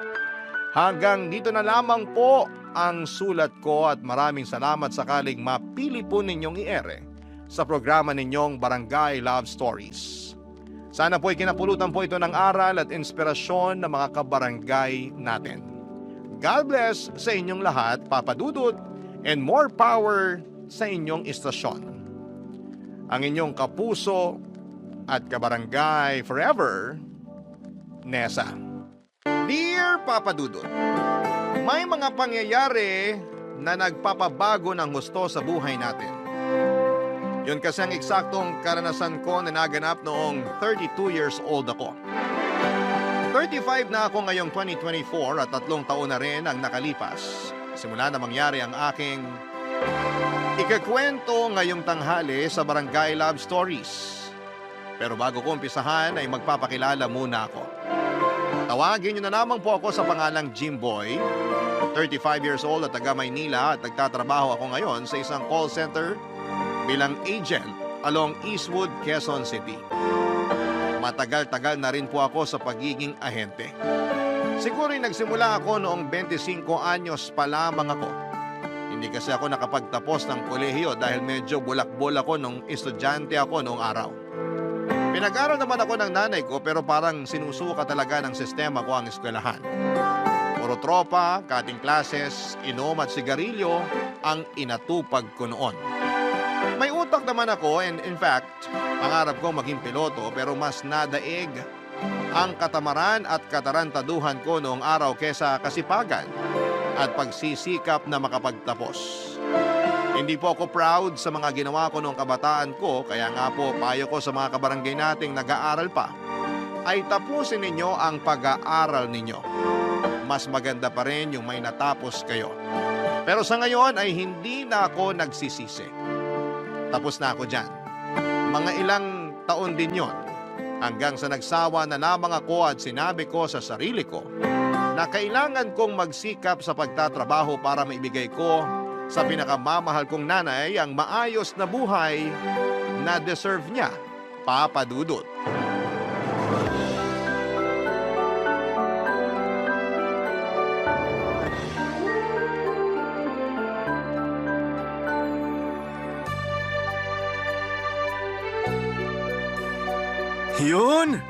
Hanggang dito na lamang po ang sulat ko at maraming salamat sakaling mapili po ninyong i-ere sa programa ninyong Barangay Love Stories. Sana po'y kinapulutan po ito ng aral at inspirasyon ng mga kabarangay natin. God bless sa inyong lahat, Papa Dudut, and more power sa inyong istasyon. Ang inyong kapuso at kabarangay forever, Nessa. Dear Papa Dudut, may mga pangyayari na nagpapabago ng husto sa buhay natin. Yun kasi ang eksaktong karanasan ko na naganap noong 32 years old ako. 35 na ako ngayong 2024 at 3 taon na rin ang nakalipas. Simula na mangyari ang aking ikakwento ngayong tanghali sa Barangay Love Stories. Pero bago ko umpisahan ay magpapakilala muna ako. Tawagin niyo na lamang po ako sa pangalang Jimboy, 35 years old at taga Maynila at nagtatrabaho ako ngayon sa isang call center bilang agent along Eastwood, Quezon City. Matagal-tagal na rin po ako sa pagiging ahente. Siguro nagsimula ako noong 25 anyos pa lamang ako. Hindi kasi ako nakapagtapos ng kolehiyo dahil medyo bulak-bol ako nung estudyante ako noong araw. Pinag-aral naman ako ng nanay ko pero parang sinusuka talaga ng sistema ko ang eskwelahan. Puro tropa, cutting classes, inom at sigarilyo ang inatupag ko noon. May utak naman ako and in fact, pangarap ko maging piloto pero mas nadaig ang katamaran at katarantaduhan ko noong araw kesa kasipagan at pagsisikap na makapagtapos. Hindi po ako proud sa mga ginawa ko noong kabataan ko, kaya nga po payo ko sa mga kabarangay nating nag-aaral pa, ay tapusin ninyo ang pag-aaral ninyo. Mas maganda pa rin yung may natapos kayo. Pero sa ngayon ay hindi na ako nagsisisi. Tapos na ako dyan. Mga ilang taon din yon hanggang sa nagsawa na lamang ako at sinabi ko sa sarili ko na kailangan kong magsikap sa pagtatrabaho para maibigay ko sa pinakamamahal kong nanay ang maayos na buhay na deserve niya, Papa Dudut. Yun!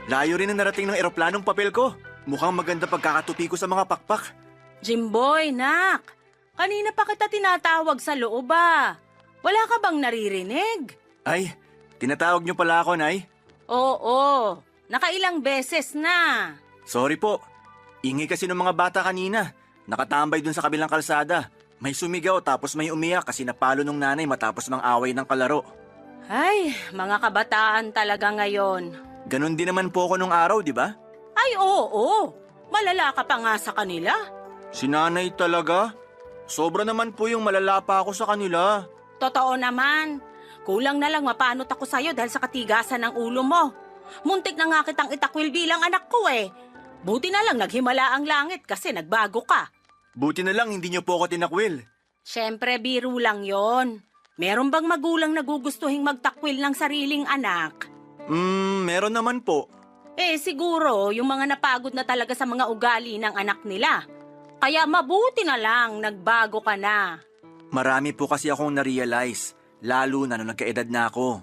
Layo rin ang narating ng eroplanong papel ko. Mukhang maganda pagkakatupi ko sa mga pakpak. Jimboy, nak! Kanina pa kita tinatawag sa loob ah. Wala ka bang naririnig? Ay, tinatawag niyo pala ako, Nay. Oo, nakailang beses na. Sorry po. Ingay kasi ng mga bata kanina. Nakatambay dun sa kabilang kalsada. May sumigaw tapos may umiyak kasi napalo nung nanay matapos mang away ng kalaro. Ay, mga kabataan talaga ngayon. Ganon din naman po ako nung araw, di ba? Ay, oo. Malala ka pa nga sa kanila. Si nanay talaga? Sobra naman po yung malala pa ako sa kanila. Totoo naman. Kulang na lang mapanot ako sa'yo dahil sa katigasan ng ulo mo. Muntik na nga kitang itakwil bilang anak ko eh. Buti na lang naghimala ang langit kasi nagbago ka. Buti na lang hindi niyo po ako tinakwil. Siyempre, biro lang yon. Meron bang magulang nagugustuhing magtakwil ng sariling anak? Meron naman po. Eh, siguro yung mga napagod na talaga sa mga ugali ng anak nila. Kaya mabuti na lang nagbago ka na. Marami po kasi akong na-realize, lalo na nung nagkaedad na ako.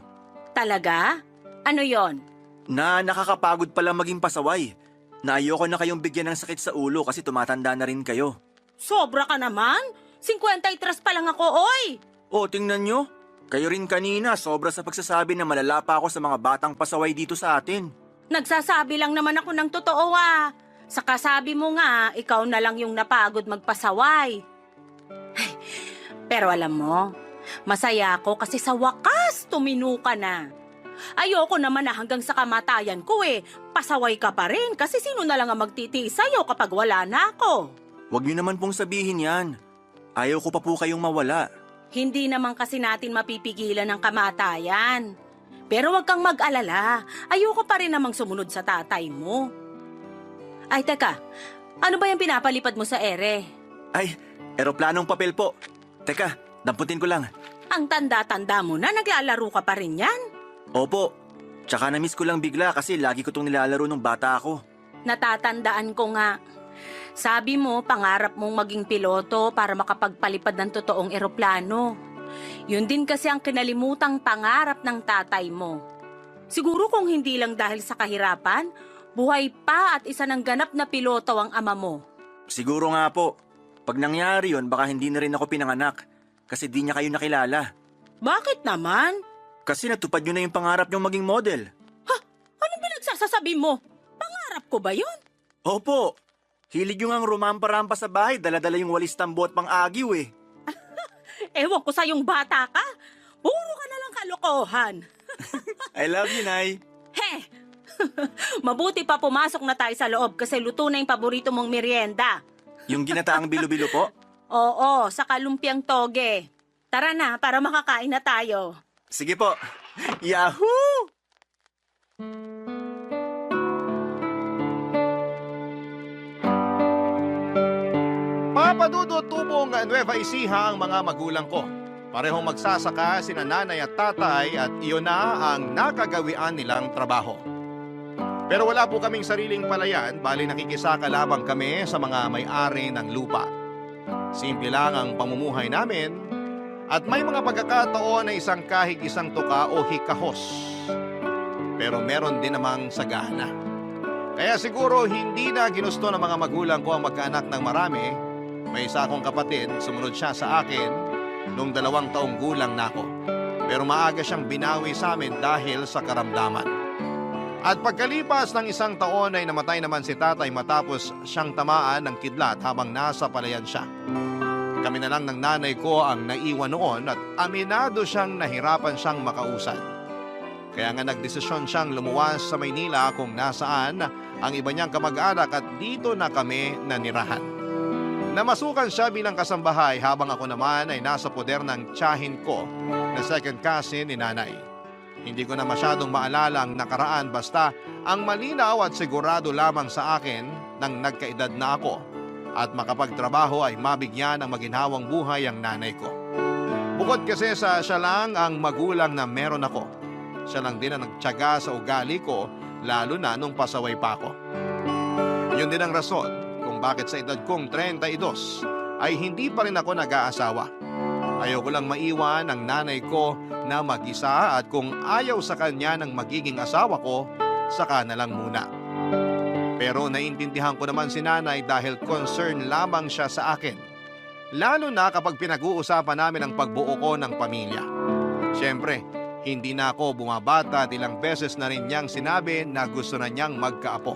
Talaga? Ano yon? Na nakakapagod pala maging pasaway. Na ayoko na kayong bigyan ng sakit sa ulo kasi tumatanda na rin kayo. Sobra ka naman? 53 pa lang ako, oy! Oh, tingnan nyo. Kayo rin kanina, sobra sa pagsasabi na malala pa ako sa mga batang pasaway dito sa atin. Nagsasabi lang naman ako ng totoo ah. Sa kasabi mo nga, ikaw na lang yung napagod magpasaway. Pero alam mo, masaya ako kasi sa wakas tumino ka na. Ayoko naman na hanggang sa kamatayan ko eh. Pasaway ka pa rin kasi sino na lang ang magtitiis sa'yo kapag wala na ako. Huwag niyo naman pong sabihin yan. Ayaw ko pa po kayong mawala. Hindi naman kasi natin mapipigilan ang kamatayan. Pero wag kang mag-alala. Ayoko pa rin namang sumunod sa tatay mo. Ay, teka. Ano ba yung pinapalipad mo sa ere? Ay, eroplanong papel po. Teka, damputin ko lang. Ang tanda-tanda mo na, naglalaro ka pa rin yan. Opo. Tsaka na-miss ko lang bigla kasi lagi ko itong nilalaro nung bata ako. Natatandaan ko nga. Sabi mo, pangarap mong maging piloto para makapagpalipad ng totoong eroplano. Yun din kasi ang kinalimutang pangarap ng tatay mo. Siguro kung hindi lang dahil sa kahirapan, buhay pa at isa ng ganap na piloto ang ama mo. Siguro nga po. Pag nangyari yun, baka hindi na rin ako pinanganak. Kasi di niya kayo nakilala. Bakit naman? Kasi natupad nyo na yung pangarap nyong maging model. Anong pinagsasasabi mo? Pangarap ko ba yun? Opo. Hilig yung ang rumampa-rampa sa bahay, dala-dala yung walis tambo at pang-agiw eh. Ewan ko sa yung bata ka. Puro ka na lang kalokohan. I love you, Nay. He! Mabuti pa pumasok na tayo sa loob kasi luto na yung paborito mong merienda. Yung ginataang bilo-bilo po? Oo, sa kalumpiang toge. Tara na, para makakain na tayo. Sige po. Yahoo! Papadudot tubong Nueva Ecija ang mga magulang ko. Parehong magsasaka sina nanay at tatay at iyon na ang nakagawian nilang trabaho. Pero wala po kaming sariling palayan, bali nakikisaka lamang kami sa mga may-ari ng lupa. Simple lang ang pamumuhay namin at may mga pagkakataon na isang kahig isang tuka o hikahos. Pero meron din namang sagana. Kaya siguro hindi na ginusto ng mga magulang ko ang magkaanak ng marami. May isa akong kapatid, sumunod siya sa akin nung 2 taong gulang na ako. Pero maaga siyang binawi sa amin dahil sa karamdaman. At pagkalipas ng 1 taon ay namatay naman si tatay matapos siyang tamaan ng kidlat habang nasa palayan siya. Kami na lang ng nanay ko ang naiwan noon at aminado siyang nahirapan siyang makausad. Kaya nga nagdesisyon siyang lumuwas sa Maynila kung nasaan ang iba niyang kamag-anak at dito na kami nanirahan. Namasukan siya bilang kasambahay habang ako naman ay nasa poder ng tiyahin ko na second cousin ni nanay. Hindi ko na masyadong maalala ang nakaraan basta ang malinaw at sigurado lamang sa akin nang nagkaedad na ako at makapagtrabaho ay mabigyan ng maginhawang buhay ang nanay ko. Bukod kasi sa siya lang ang magulang na meron ako, siya lang din ang nagtiyaga sa ugali ko lalo na nung pasaway pa ako. Yun din ang rason kung bakit sa edad kong 32 ay hindi pa rin ako nag-aasawa. Ayoko lang maiwan ang nanay ko na mag-isa at kung ayaw sa kanya ng magiging asawa ko, saka na lang muna. Pero naiintindihan ko naman si nanay dahil concern lamang siya sa akin. Lalo na kapag pinag-uusapan namin ang pagbuo ko ng pamilya. Siyempre, hindi na ako bumabata at ilang beses na rin niyang sinabi na gusto na niyang magkaapo.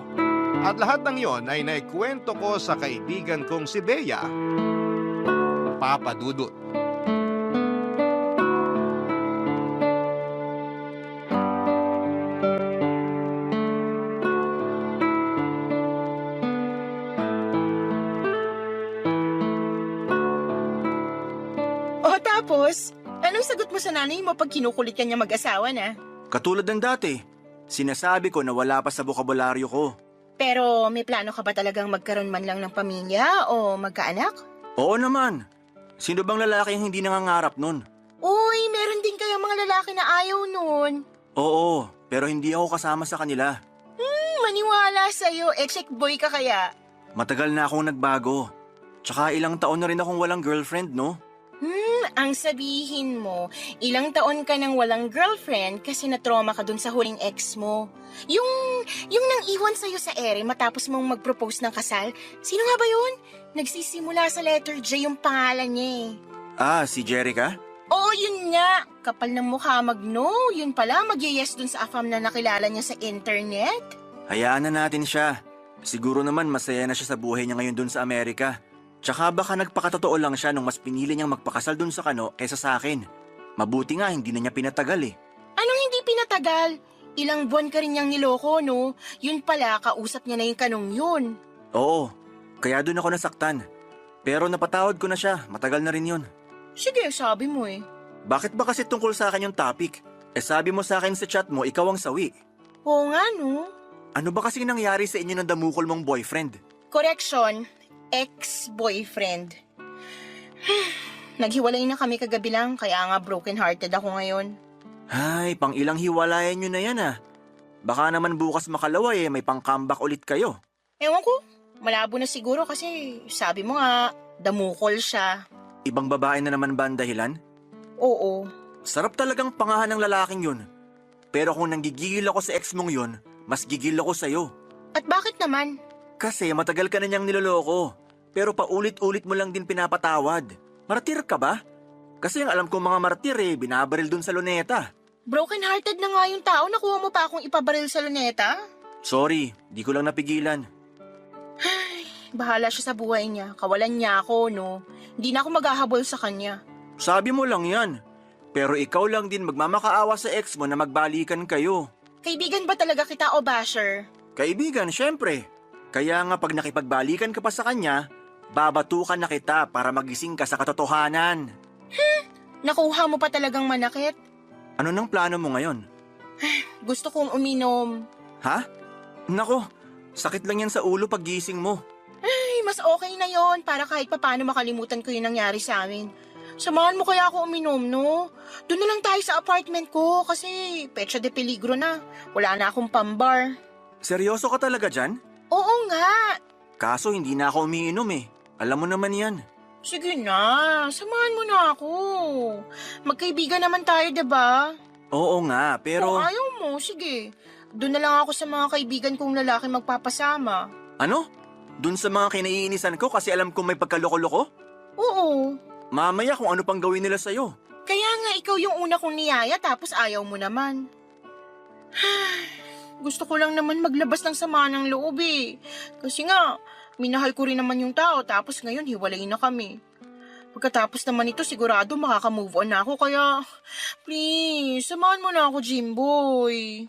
At lahat ng yon ay naikwento ko sa kaibigan kong si Bea, Papa Dudut. O tapos, anong sagot mo sa nanay mo pag kinukulit ka niya mag-asawa na? Katulad ng dati, sinasabi ko na wala pa sa bokabularyo ko. Pero may plano ka ba talagang magkaroon man lang ng pamilya o magkaanak? Oo naman. Sino bang lalaki ang hindi nangangarap nun? Uy, meron din kayang mga lalaki na ayaw nun. Oo, pero hindi ako kasama sa kanila. Maniwala sa'yo, check boy ka kaya? Matagal na akong nagbago. Tsaka ilang taon na rin akong walang girlfriend, no? Ang sabihin mo, ilang taon ka nang walang girlfriend kasi na-trauma ka dun sa huling ex mo. Yung nang iwan sa'yo sa ere matapos mong mag-propose ng kasal, sino nga ba yun? Nagsisimula sa letter J yung pangalan niya eh. Ah, si Jerica? Oo, yun nga. Kapal ng mukha mag-no. Yun pala, mag-yes dun sa afam na nakilala niya sa internet. Hayaan na natin siya. Siguro naman masaya na siya sa buhay niya ngayon dun sa Amerika. Tsaka baka nagpakatotoo lang siya nung mas pinili niyang magpakasal dun sa kano kaysa sa akin. Mabuti nga hindi na niya pinatagal eh. Anong hindi pinatagal? Ilang buwan ka rin niyang niloko, no? Yun pala, kausap niya na yung kanong yun. Oo, kaya dun ako nasaktan. Pero napatawad ko na siya, matagal na rin yun. Sige, sabi mo eh. Bakit ba kasi tungkol sa akin yung topic? Sabi mo sa akin sa chat mo, ikaw ang sawi. Oo nga, no? Ano ba kasi nangyari sa inyo ng damukol mong boyfriend? Correction, ex-boyfriend. Naghiwalay na kami kagabi lang, kaya nga broken-hearted ako ngayon. Ay, pang ilang hiwalayan nyo na yan ah. Baka naman bukas makalaway may pang-comeback ulit kayo. Ewan ko, malabo na siguro kasi sabi mo nga, damukol siya. Ibang babae na naman ba ang dahilan? Oo. Sarap talagang pangahan ng lalaking yun. Pero kung nanggigigil ako sa ex mong yun, mas gigil ako sa'yo. At bakit naman? Kasi matagal ka na niyang niloloko, pero paulit-ulit mo lang din pinapatawad. Martir ka ba? Kasi ang alam kong mga martir binabaril dun sa luneta. Broken-hearted na nga yung tao, nakuha mo pa akong ipabaril sa luneta? Sorry, di ko lang napigilan. Bahala siya sa buhay niya, kawalan niya ako, no? Hindi na ako maghahabol sa kanya. Sabi mo lang yan. Pero ikaw lang din magmamakaawa sa ex mo na magbalikan kayo. Kaibigan ba talaga kita o basher? Kaibigan, syempre. Kaya nga pag nakipagbalikan ka pa sa kanya, babatukan na kita para magising ka sa katotohanan. Nakuha mo pa talagang manakit? Ano nang plano mo ngayon? Gusto kong uminom. Ha? Nako, sakit lang yan sa ulo pag gising mo. Ay, mas okay na yon para kahit papano makalimutan ko yung nangyari sa amin. Samahan mo kaya ako uminom, no? Doon na lang tayo sa apartment ko kasi petsa de peligro na. Wala na akong pambar. Seryoso ka talaga dyan? Oo nga. Kaso hindi na ako umiinom eh. Alam mo naman yan. Sige na, samahan mo na ako. Magkaibigan naman tayo, diba? Oo nga, pero... Kung ayaw mo, sige. Doon na lang ako sa mga kaibigan kong lalaki magpapasama. Ano? Dun sa mga kinaiinisan ko kasi alam kong may pagkaloko-loko? Oo. Mamaya kung ano pang gawin nila sa'yo. Kaya nga ikaw yung una kong niyaya tapos ayaw mo naman. Gusto ko lang naman maglabas ng sama ng loob eh. Kasi nga, minahal ko rin naman yung tao tapos ngayon hiwalay na kami. Pagkatapos naman ito sigurado makaka-move on na ako kaya please, samahan mo na ako, Jimboy.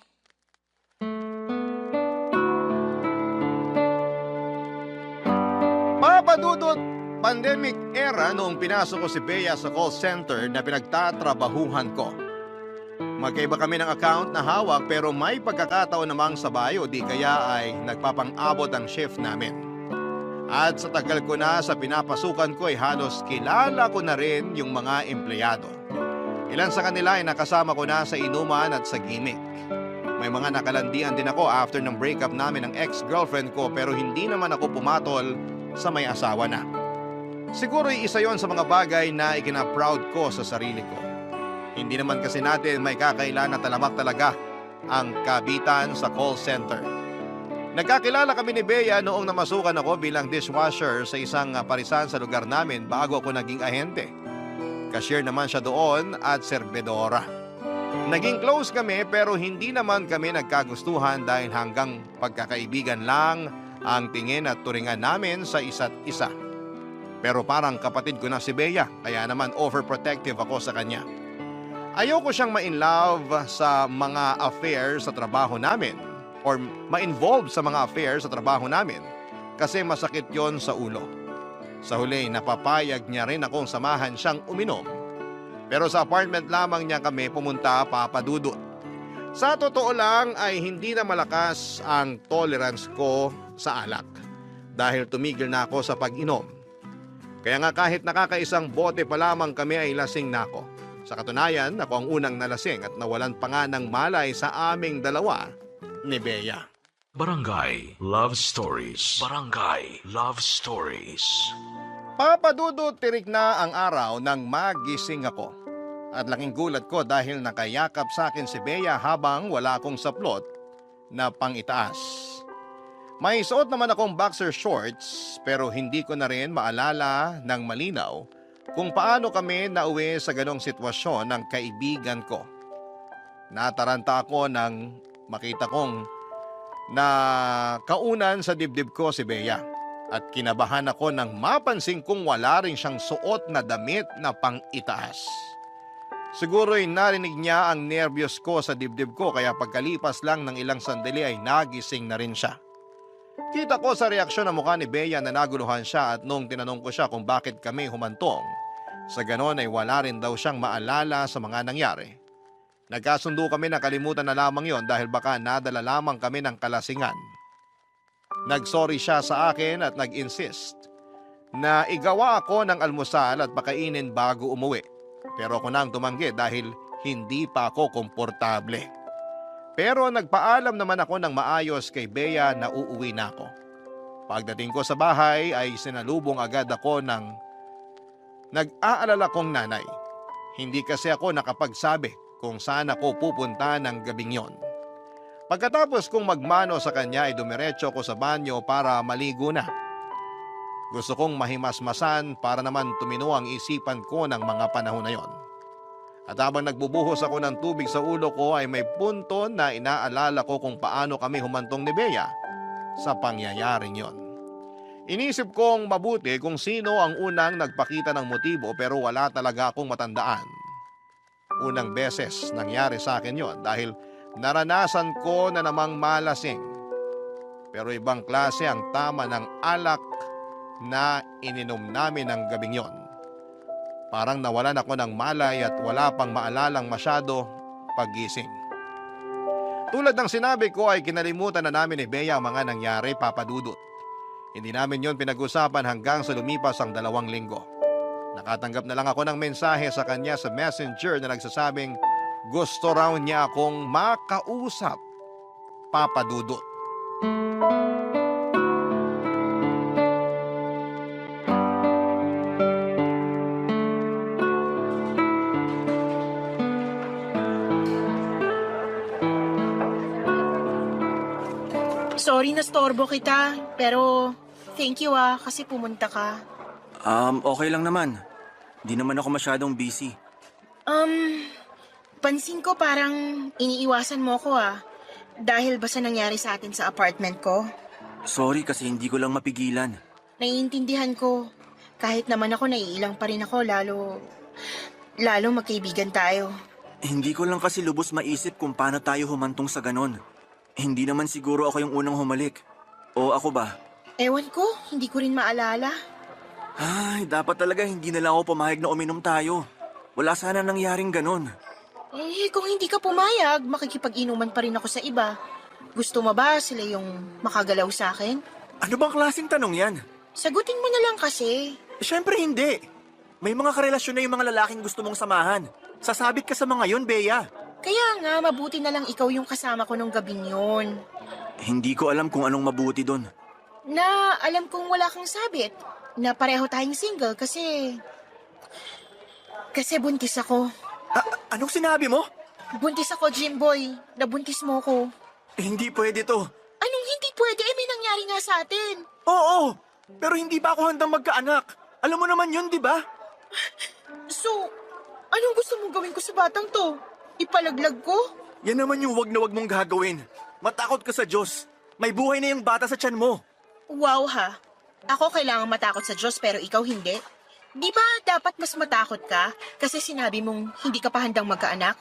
Papa Dudut, Pandemic era noong pinasok ko si Bea sa call center na pinagtatrabahuhan ko. Magkaiba kami ng account na hawak pero may pagkakataon namang sabay o di kaya ay nagpapang-abot ang shift namin. At sa tagal ko na sa pinapasukan ko ay halos kilala ko na rin yung mga empleyado. Ilan sa kanila ay nakasama ko na sa inuman at sa gimmick. May mga nakalandian din ako after ng breakup namin ng ex-girlfriend ko pero hindi naman ako pumatol sa may asawa na. Siguro isa yon sa mga bagay na ikina-proud ko sa sarili ko. Hindi naman kasi natin may kakailan na talamak talaga ang kabitan sa call center. Nagkakilala kami ni Bea noong namasukan ako bilang dishwasher sa isang parisan sa lugar namin bago ako naging ahente. Cashier naman siya doon at serbedora. Naging close kami pero hindi naman kami nagkagustuhan dahil hanggang pagkakaibigan lang ang tingin at turingan namin sa isa't isa. Pero parang kapatid ko na si Bea, kaya naman overprotective ako sa kanya. Ayoko siyang ma-inlove sa mga affairs sa trabaho namin or ma-involve sa mga affairs sa trabaho namin kasi masakit yon sa ulo. Sa huli, napapayag niya rin akong samahan siyang uminom. Pero sa apartment lamang niya kami pumunta papadudot. Sa totoo lang ay hindi na malakas ang tolerance ko sa alak dahil tumigil na ako sa pag-inom. Kaya nga kahit nakakaisang bote pa lamang kami ay lasing na ako. Sa katunayan, ako ang unang nalasing at nawalan pa nga ng malay sa aming dalawa ni Bea. Barangay Love Stories. Barangay Love Stories. Papadudot tirik na ang araw nang magising ako. At laking gulat ko dahil nakayakap sa akin si Bea habang wala akong saplot na pang-itaas. May suot naman akong boxer shorts pero hindi ko na rin maalala ng malinaw kung paano kami nauwi sa ganong sitwasyon ng kaibigan ko. Nataranta ako nang makita kong na kaunan sa dibdib ko si Bea at kinabahan ako nang mapansin kong wala rin siyang suot na damit na pang-itaas. Siguro'y narinig niya ang nervyos ko sa dibdib ko kaya pagkalipas lang ng ilang sandali ay nagising na rin siya. Kita ko sa reaksyon ng mukha ni Bea na naguluhan siya at nung tinanong ko siya kung bakit kami humantong, sa ganon ay wala rin daw siyang maalala sa mga nangyari. Nagkasundo kami na kalimutan na lamang yon dahil baka nadala lamang kami ng kalasingan. Nagsorry siya sa akin at nag-insist na igawa ako ng almusal at pakainin bago umuwi. Pero ako nang tumanggi dahil hindi pa ako komportable. Pero nagpaalam naman ako ng maayos kay Bea na uuwi na ako. Pagdating ko sa bahay ay sinalubong agad ako ng nag-aalala kong nanay. Hindi kasi ako nakapagsabi kung saan ako pupunta ng gabing yon. Pagkatapos kong magmano sa kanya ay dumiretso ko sa banyo para maligo na. Gusto kong mahimasmasan para naman tumino ang isipan ko ng mga panahon na yon. At habang nagbubuhos ako ng tubig sa ulo ko ay may punto na inaalala ko kung paano kami humantong ni Bea sa pangyayaring yon. Inisip kong mabuti kung sino ang unang nagpakita ng motibo pero wala talaga akong matandaan. Unang beses nangyari sa akin yon dahil naranasan ko na namang malasing. Pero ibang klase ang tama ng alak na ininom namin ng gabing yon. Parang nawalan ako ng malay at wala pang maalalang masyado paggising. Tulad ng sinabi ko ay kinalimutan na namin ni Bea ang mga nangyari, papadudot. Hindi namin yon pinag-usapan hanggang sa lumipas ang 2 linggo. Nakatanggap na lang ako ng mensahe sa kanya sa messenger na nagsasabing gusto raw niya akong makausap, papadudot. Sorry na storbo kita, pero thank you kasi pumunta ka. Okay lang naman. Di naman ako masyadong busy. Pansin ko parang iniiwasan mo ko dahil ba sa nangyari sa atin sa apartment ko? Sorry kasi hindi ko lang mapigilan. Naiintindihan ko. Kahit naman ako naiilang pa rin ako lalo magkaibigan tayo. Hindi ko lang kasi lubos maisip kung paano tayo humantong sa ganon. Hindi naman siguro ako yung unang humalik. O ako ba? Ewan ko, hindi ko rin maalala. Ay, dapat talaga hindi na lang ako pumayag na uminom tayo. Wala sana nangyaring ganun. Eh, kung hindi ka pumayag, makikipag-inuman pa rin ako sa iba. Gusto mo ba sila yung makagalaw sa akin? Ano bang klaseng tanong yan? Sagutin mo na lang kasi. Siyempre hindi. May mga karelasyon na yung mga lalaking gusto mong samahan. Sasabit ka sa mga yun, Bea. Kaya nga, mabuti na lang ikaw yung kasama ko nung gabing yun. Hindi ko alam kung anong mabuti doon. Na alam kong wala kang sabit. Na pareho tayong single kasi... Kasi buntis ako. Anong sinabi mo? Buntis ako, Jimboy. Nabuntis mo ko. Hindi pwede to. Anong hindi pwede? Eh, may nangyari nga sa atin. Oo, pero hindi pa ako handang magkaanak. Alam mo naman yun, di ba? So, anong gusto mong gawin ko sa batang to? Ipalaglag ko? Yan naman yung wag na wag mong gagawin. Matakot ka sa Diyos. May buhay na yung bata sa tiyan mo. Wow ha. Ako kailangan matakot sa Diyos pero ikaw hindi. Di ba dapat mas matakot ka kasi sinabi mong hindi ka pa handang magkaanak?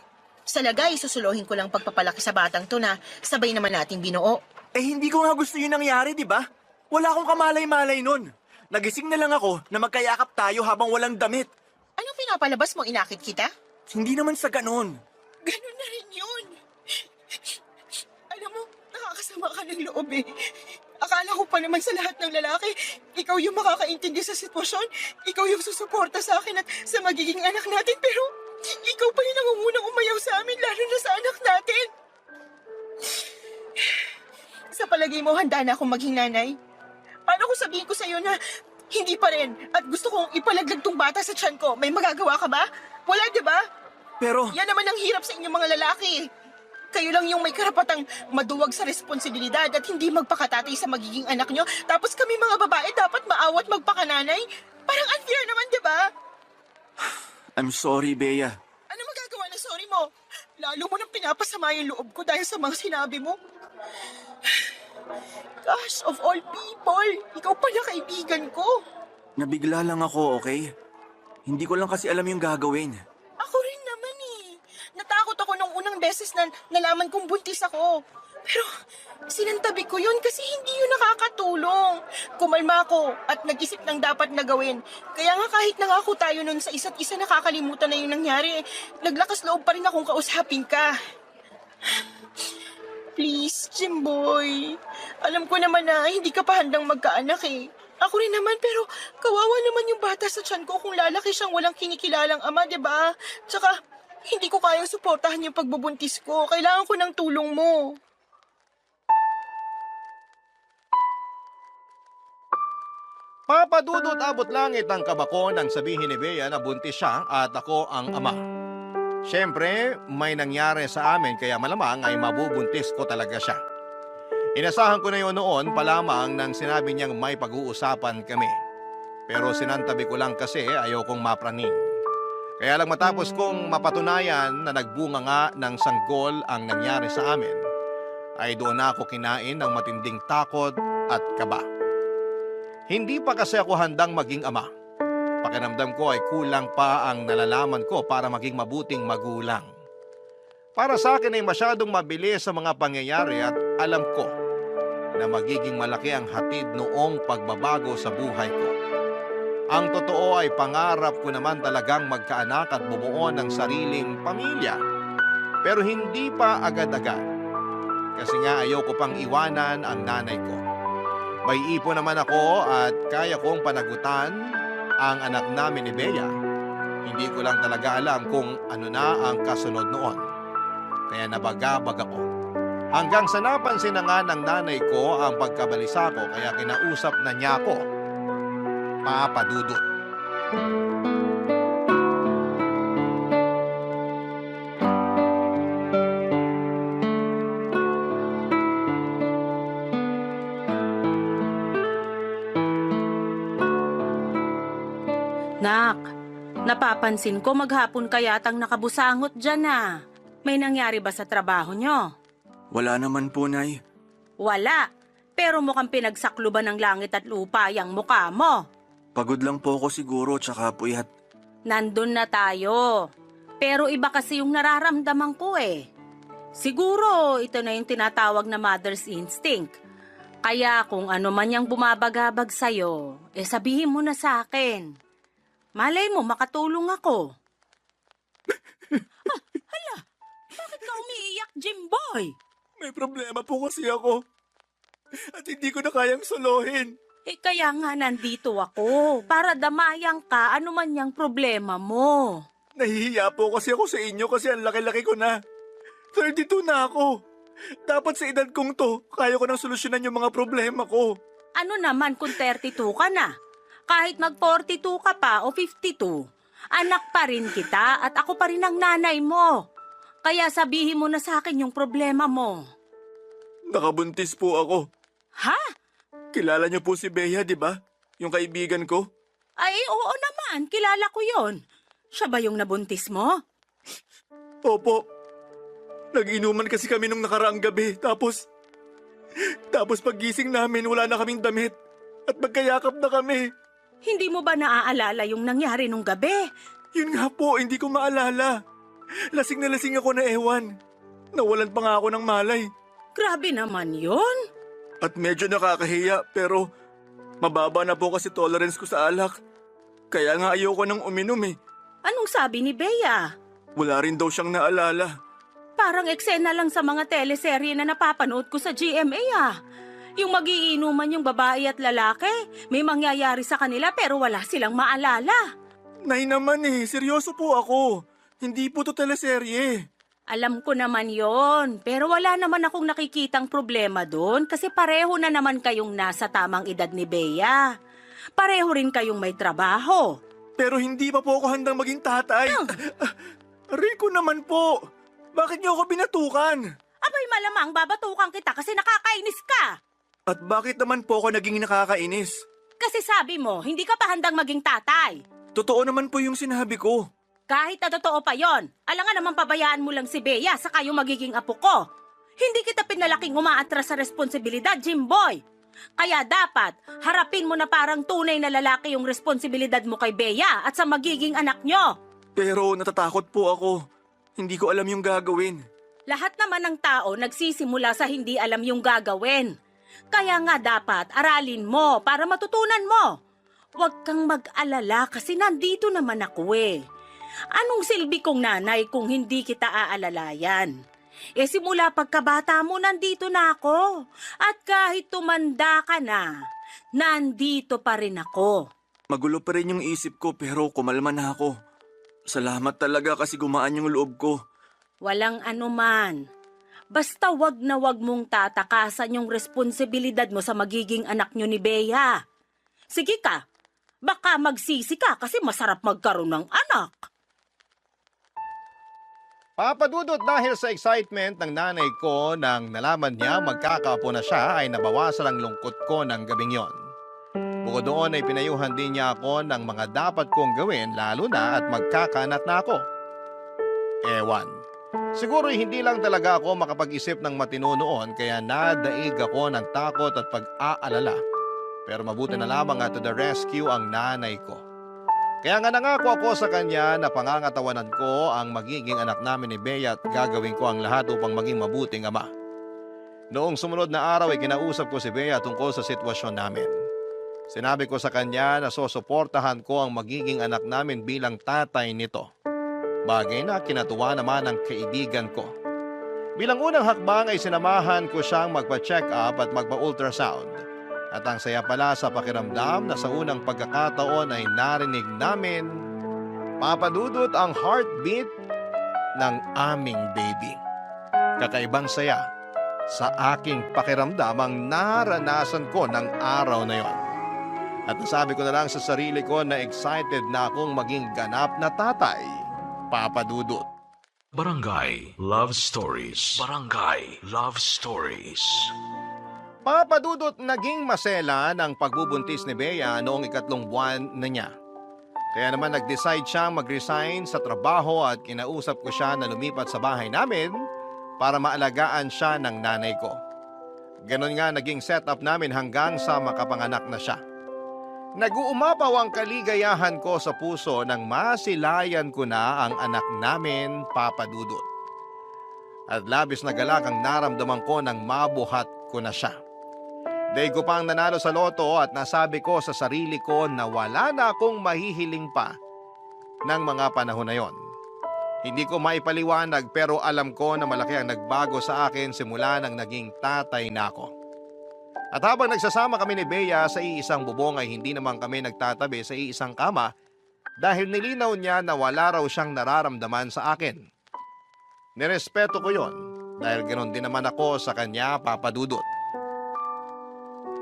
Sa lagay, susulohin ko lang pagpapalaki sa batang to na sabay naman nating binuo. Eh hindi ko nga gusto yun nangyari, di ba? Wala akong kamalay-malay nun. Nagising na lang ako na magkayakap tayo habang walang damit. Anong pinapalabas mo, inakit kita? Hindi naman sa ganon. Ganun na rin yun. Alam mo, nakakasama ka ng loob eh. Akala ko pa naman sa lahat ng lalaki, ikaw yung makakaintindi sa sitwasyon, ikaw yung susuporta sa akin at sa magiging anak natin, pero ikaw pa yung nangungunang umayaw sa amin, lalo na sa anak natin. Sa palagay mo, handa na akong maging nanay? Paano kung sabihin ko sa'yo na hindi pa rin at gusto kong ipalaglag tong bata sa tiyan ko? May magagawa ka ba? Wala, di ba? Pero, Yan naman ang hirap sa inyong mga lalaki. Kayo lang yung may karapatang maduwag sa responsibilidad at hindi magpakatatay sa magiging anak nyo. Tapos kami mga babae dapat maawat magpakananay. Parang unfair naman, di ba? I'm sorry, Bea. Ano magagawa ng sorry mo? Lalo mo nang pinapasama yung loob ko dahil sa mga sinabi mo. Gosh, of all people, ikaw pala kaibigan ko. Nabigla lang ako, okay? Hindi ko lang kasi alam yung gagawin. Ako rin naman eh. Natakot ako nung unang beses na nalaman kong buntis ako. Pero sinantabi ko yun kasi hindi yun nakakatulong. Kumalma ako at nag-isip ng dapat na gawin. Kaya nga kahit nangako tayo nun sa isa't isa nakakalimutan na yung nangyari, naglakas loob pa rin akong kausapin ka. Please, Jimboy. Alam ko naman na hindi ka pa handang magkaanak eh. Ako rin naman pero kawawa naman yung bata sa tiyan ko kung lalaki siyang walang kinikilalang ama, di ba? Tsaka hindi ko kayang suportahan yung pagbubuntis ko. Kailangan ko ng tulong mo. Papadudot abot langit ang kabako nang sabihin ni Bea na buntis siya at ako ang ama. Siyempre, may nangyari sa amin kaya malamang ay mabubuntis ko talaga siya. Inasahan ko na yun noon pa lamang nang sinabi niyang may pag-uusapan kami. Pero sinantabi ko lang kasi ayokong mapraning. Kaya lang matapos kong mapatunayan na nagbunga nga ng sanggol ang nangyari sa amin, ay doon na ako kinain ng matinding takot at kaba. Hindi pa kasi ako handang maging ama. Pakiramdam ko ay kulang pa ang nalalaman ko para maging mabuting magulang. Para sa akin ay masyadong mabilis sa mga pangyayari at alam ko na magiging malaki ang hatid noong pagbabago sa buhay ko. Ang totoo ay pangarap ko naman talagang magkaanak at bumuo ng sariling pamilya. Pero hindi pa agad-agad. Kasi nga ayoko pang iwanan ang nanay ko. May ipon naman ako at kaya kong panagutan ang anak namin ni Bea. Hindi ko lang talaga alam kung ano na ang kasunod noon. Kaya nabagabag ako. Hanggang sa napansin na nga ng nanay ko ang pagkabalisa ko kaya kinausap na niya ako. Papadudot. Nak, napapansin ko maghapon ka yatang nakabusangot dyan ah. May nangyari ba sa trabaho nyo? Wala naman po, Nay. Wala. Pero mukhang pinagsakluban ng langit at lupa yung mukha mo. Pagod lang po ako siguro tsaka puyat. Nandun na tayo. Pero iba kasi yung nararamdaman ko eh. Siguro ito na yung tinatawag na mother's instinct. Kaya kung ano man yung bumabagabag sa'yo, sabihin mo na sa akin. Malay mo, makatulong ako. Hala, bakit ka umiiyak, Jimboy? May problema po kasi ako. At hindi ko na kayang solohin. Kaya nga nandito ako, para damayan ka ano man yung problema mo. Nahihiya po kasi ako sa inyo kasi ang laki-laki ko na. 32 na ako. Dapat sa edad kong to, kaya ko nang solusyonan yung mga problema ko. Ano naman kung 32 ka na? Kahit mag-42 ka pa o 52, anak pa rin kita at ako pa rin ang nanay mo. Kaya sabihin mo na sa akin yung problema mo. Nakabuntis po ako. Ha? Kilala niyo po si Bea, di ba? Yung kaibigan ko. Ay, oo naman. Kilala ko yon. Siya ba yung nabuntis mo? Opo. Nag-inuman kasi kami nung nakaraang gabi. Tapos paggising namin, wala na kaming damit. At magkayakap na kami. Hindi mo ba naaalala yung nangyari nung gabi? Yun nga po, hindi ko maalala. Lasing na lasing ako na ewan. Nawalan pa nga ako ng malay. Grabe naman yon. At medyo nakakahiya, pero mababa na po kasi tolerance ko sa alak. Kaya nga ayoko nang uminom eh. Anong sabi ni Bea? Wala rin daw siyang naalala. Parang eksena lang sa mga teleserye na napapanood ko sa GMA ah. Yung magiinuman yung babae at lalaki, may mangyayari sa kanila pero wala silang maalala. Nay naman eh, seryoso po ako. Hindi po to teleserye. Alam ko naman yon, pero wala naman akong nakikitang problema doon kasi pareho na naman kayong nasa tamang edad ni Bea. Pareho rin kayong may trabaho. Pero hindi pa po ako handang maging tatay. Rico naman po. Bakit niyo ako binatukan? Abay malamang babatukan kita kasi nakakainis ka. At bakit naman po ako naging nakakainis? Kasi sabi mo, hindi ka pa handang maging tatay. Totoo naman po yung sinabi ko. Kahit na totoo pa yon, alangan naman pabayaan mo lang si Bea sa kayong magiging apo ko. Hindi kita pinalaking umaatras sa responsibilidad, Jimboy. Kaya dapat, harapin mo na parang tunay na lalaki yung responsibilidad mo kay Bea at sa magiging anak nyo. Pero natatakot po ako. Hindi ko alam yung gagawin. Lahat naman ng tao nagsisimula sa hindi alam yung gagawin. Kaya nga dapat aralin mo para matutunan mo. Huwag kang mag-alala kasi nandito naman ako eh. Anong silbi kong nanay kung hindi kita aalalayan? Simula pagkabata mo nandito na ako. At kahit tumanda ka na, nandito pa rin ako. Magulo pa rin yung isip ko pero kumalma na ako. Salamat talaga kasi gumaan yung loob ko. Walang anuman. Basta wag na wag mong tatakasan yung responsibilidad mo sa magiging anak nyo ni Bea. Sige ka, baka magsisi ka kasi masarap magkaroon ng anak. Papadudot dahil sa excitement ng nanay ko nang nalaman niya magkakaapo na siya ay nabawasan ang lungkot ko ng gabing yon. Bukod doon ay pinayuhan din niya ako ng mga dapat kong gawin lalo na at magkakanak na ako. Ewan. Siguro hindi lang talaga ako makapag-isip ng matino noon kaya nadaig ako ng takot at pag-aalala. Pero mabuti na lamang at to the rescue ang nanay ko. Kaya nga nangako ako sa kanya na pangangatawanan ko ang magiging anak namin ni Bea at gagawin ko ang lahat upang maging mabuting ama. Noong sumunod na araw ay kinausap ko si Bea tungkol sa sitwasyon namin. Sinabi ko sa kanya na susuportahan ko ang magiging anak namin bilang tatay nito. Bagay na kinatuwa naman ng kaibigan ko. Bilang unang hakbang ay sinamahan ko siyang magpa-check up at magpa-ultrasound. At ang saya pala sa pakiramdam na sa unang pagkakataon ay narinig namin, papadudot ang heartbeat ng aming baby. Kakaibang saya sa aking pakiramdam ang naranasan ko ng araw na yon. At nasabi ko na lang sa sarili ko na excited na akong maging ganap na tatay, papadudot. Barangay Love Stories. Barangay Love Stories. Papadudot naging masela ng pagbubuntis ni Bea noong 3 buwan na niya. Kaya naman nag-decide siyang mag-resign sa trabaho at kinausap ko siya na lumipat sa bahay namin para maalagaan siya ng nanay ko. Ganon nga naging setup namin hanggang sa makapanganak na siya. Nag-uumapaw ang kaligayahan ko sa puso nang masilayan ko na ang anak namin, papadudot. At labis na galak ang naramdaman ko nang mabuhat ko na siya. Day ko pang nanalo sa loto at nasabi ko sa sarili ko na wala na akong mahihiling pa ng mga panahon na yon. Hindi ko maipaliwanag pero alam ko na malaki ang nagbago sa akin simula nang naging tatay na ako. At habang nagsasama kami ni Bea sa iisang bubong ay hindi naman kami nagtatabi sa iisang kama dahil nilinaw niya na wala raw siyang nararamdaman sa akin. Nirespeto ko yon dahil ganoon din naman ako sa kanya, Papa Dudut.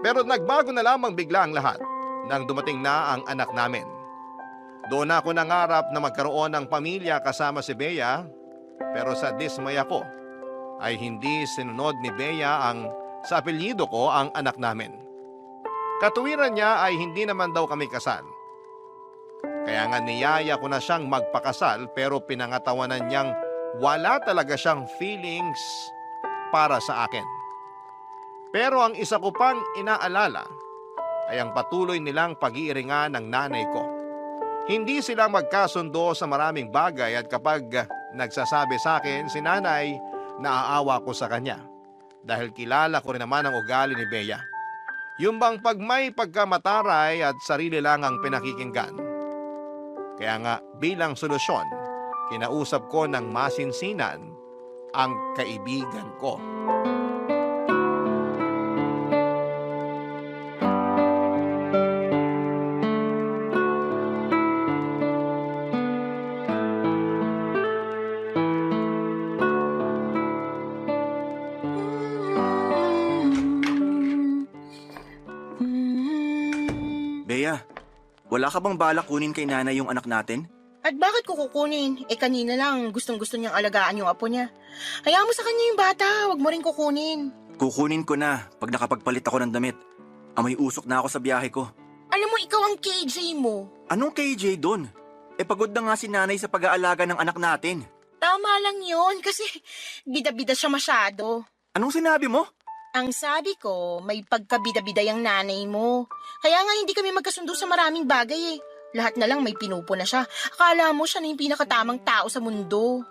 Pero nagbago na lamang bigla ang lahat nang dumating na ang anak namin. Doon ako nangarap na magkaroon ng pamilya kasama si Bea, pero sa dismaya ko ay hindi sinunod ni Bea ang sa apelyido ko ang anak namin. Katuwiran niya ay hindi naman daw kami kasal. Kaya nga niyaya ko na siyang magpakasal pero pinangatawanan niyang wala talaga siyang feelings para sa akin. Pero ang isa ko pang inaalala ay ang patuloy nilang pag-iiringan ng nanay ko. Hindi sila magkasundo sa maraming bagay at kapag nagsasabi sa akin si nanay, naaawa ko sa kanya. Dahil kilala ko rin naman ang ugali ni Bea. Yung bang pag may pagkamataray at sarili lang ang pinakikinggan. Kaya nga bilang solusyon, kinausap ko ng masinsinan ang kaibigan ko. Bea, wala ka bang balak kunin kay nanay yung anak natin? At bakit ko kukunin? Kanina lang gustong-gusto niyang alagaan yung apo niya. Hayaan mo sa kanya yung bata, wag mo rin kukunin. Kukunin ko na pag nakapagpalit ako ng damit. Amoy usok na ako sa biyahe ko. Alam mo, ikaw ang KJ mo. Anong KJ dun? Pagod na nga si nanay sa pag-aalaga ng anak natin. Tama lang yun, kasi bida-bida siya masyado. Anong sinabi mo? Ang sabi ko, may pagkabida-bida yung nanay mo. Kaya nga hindi kami magkasundo sa maraming bagay eh. Lahat na lang may pinupuna siya. Akala mo siya na yung pinakatamang tao sa mundo.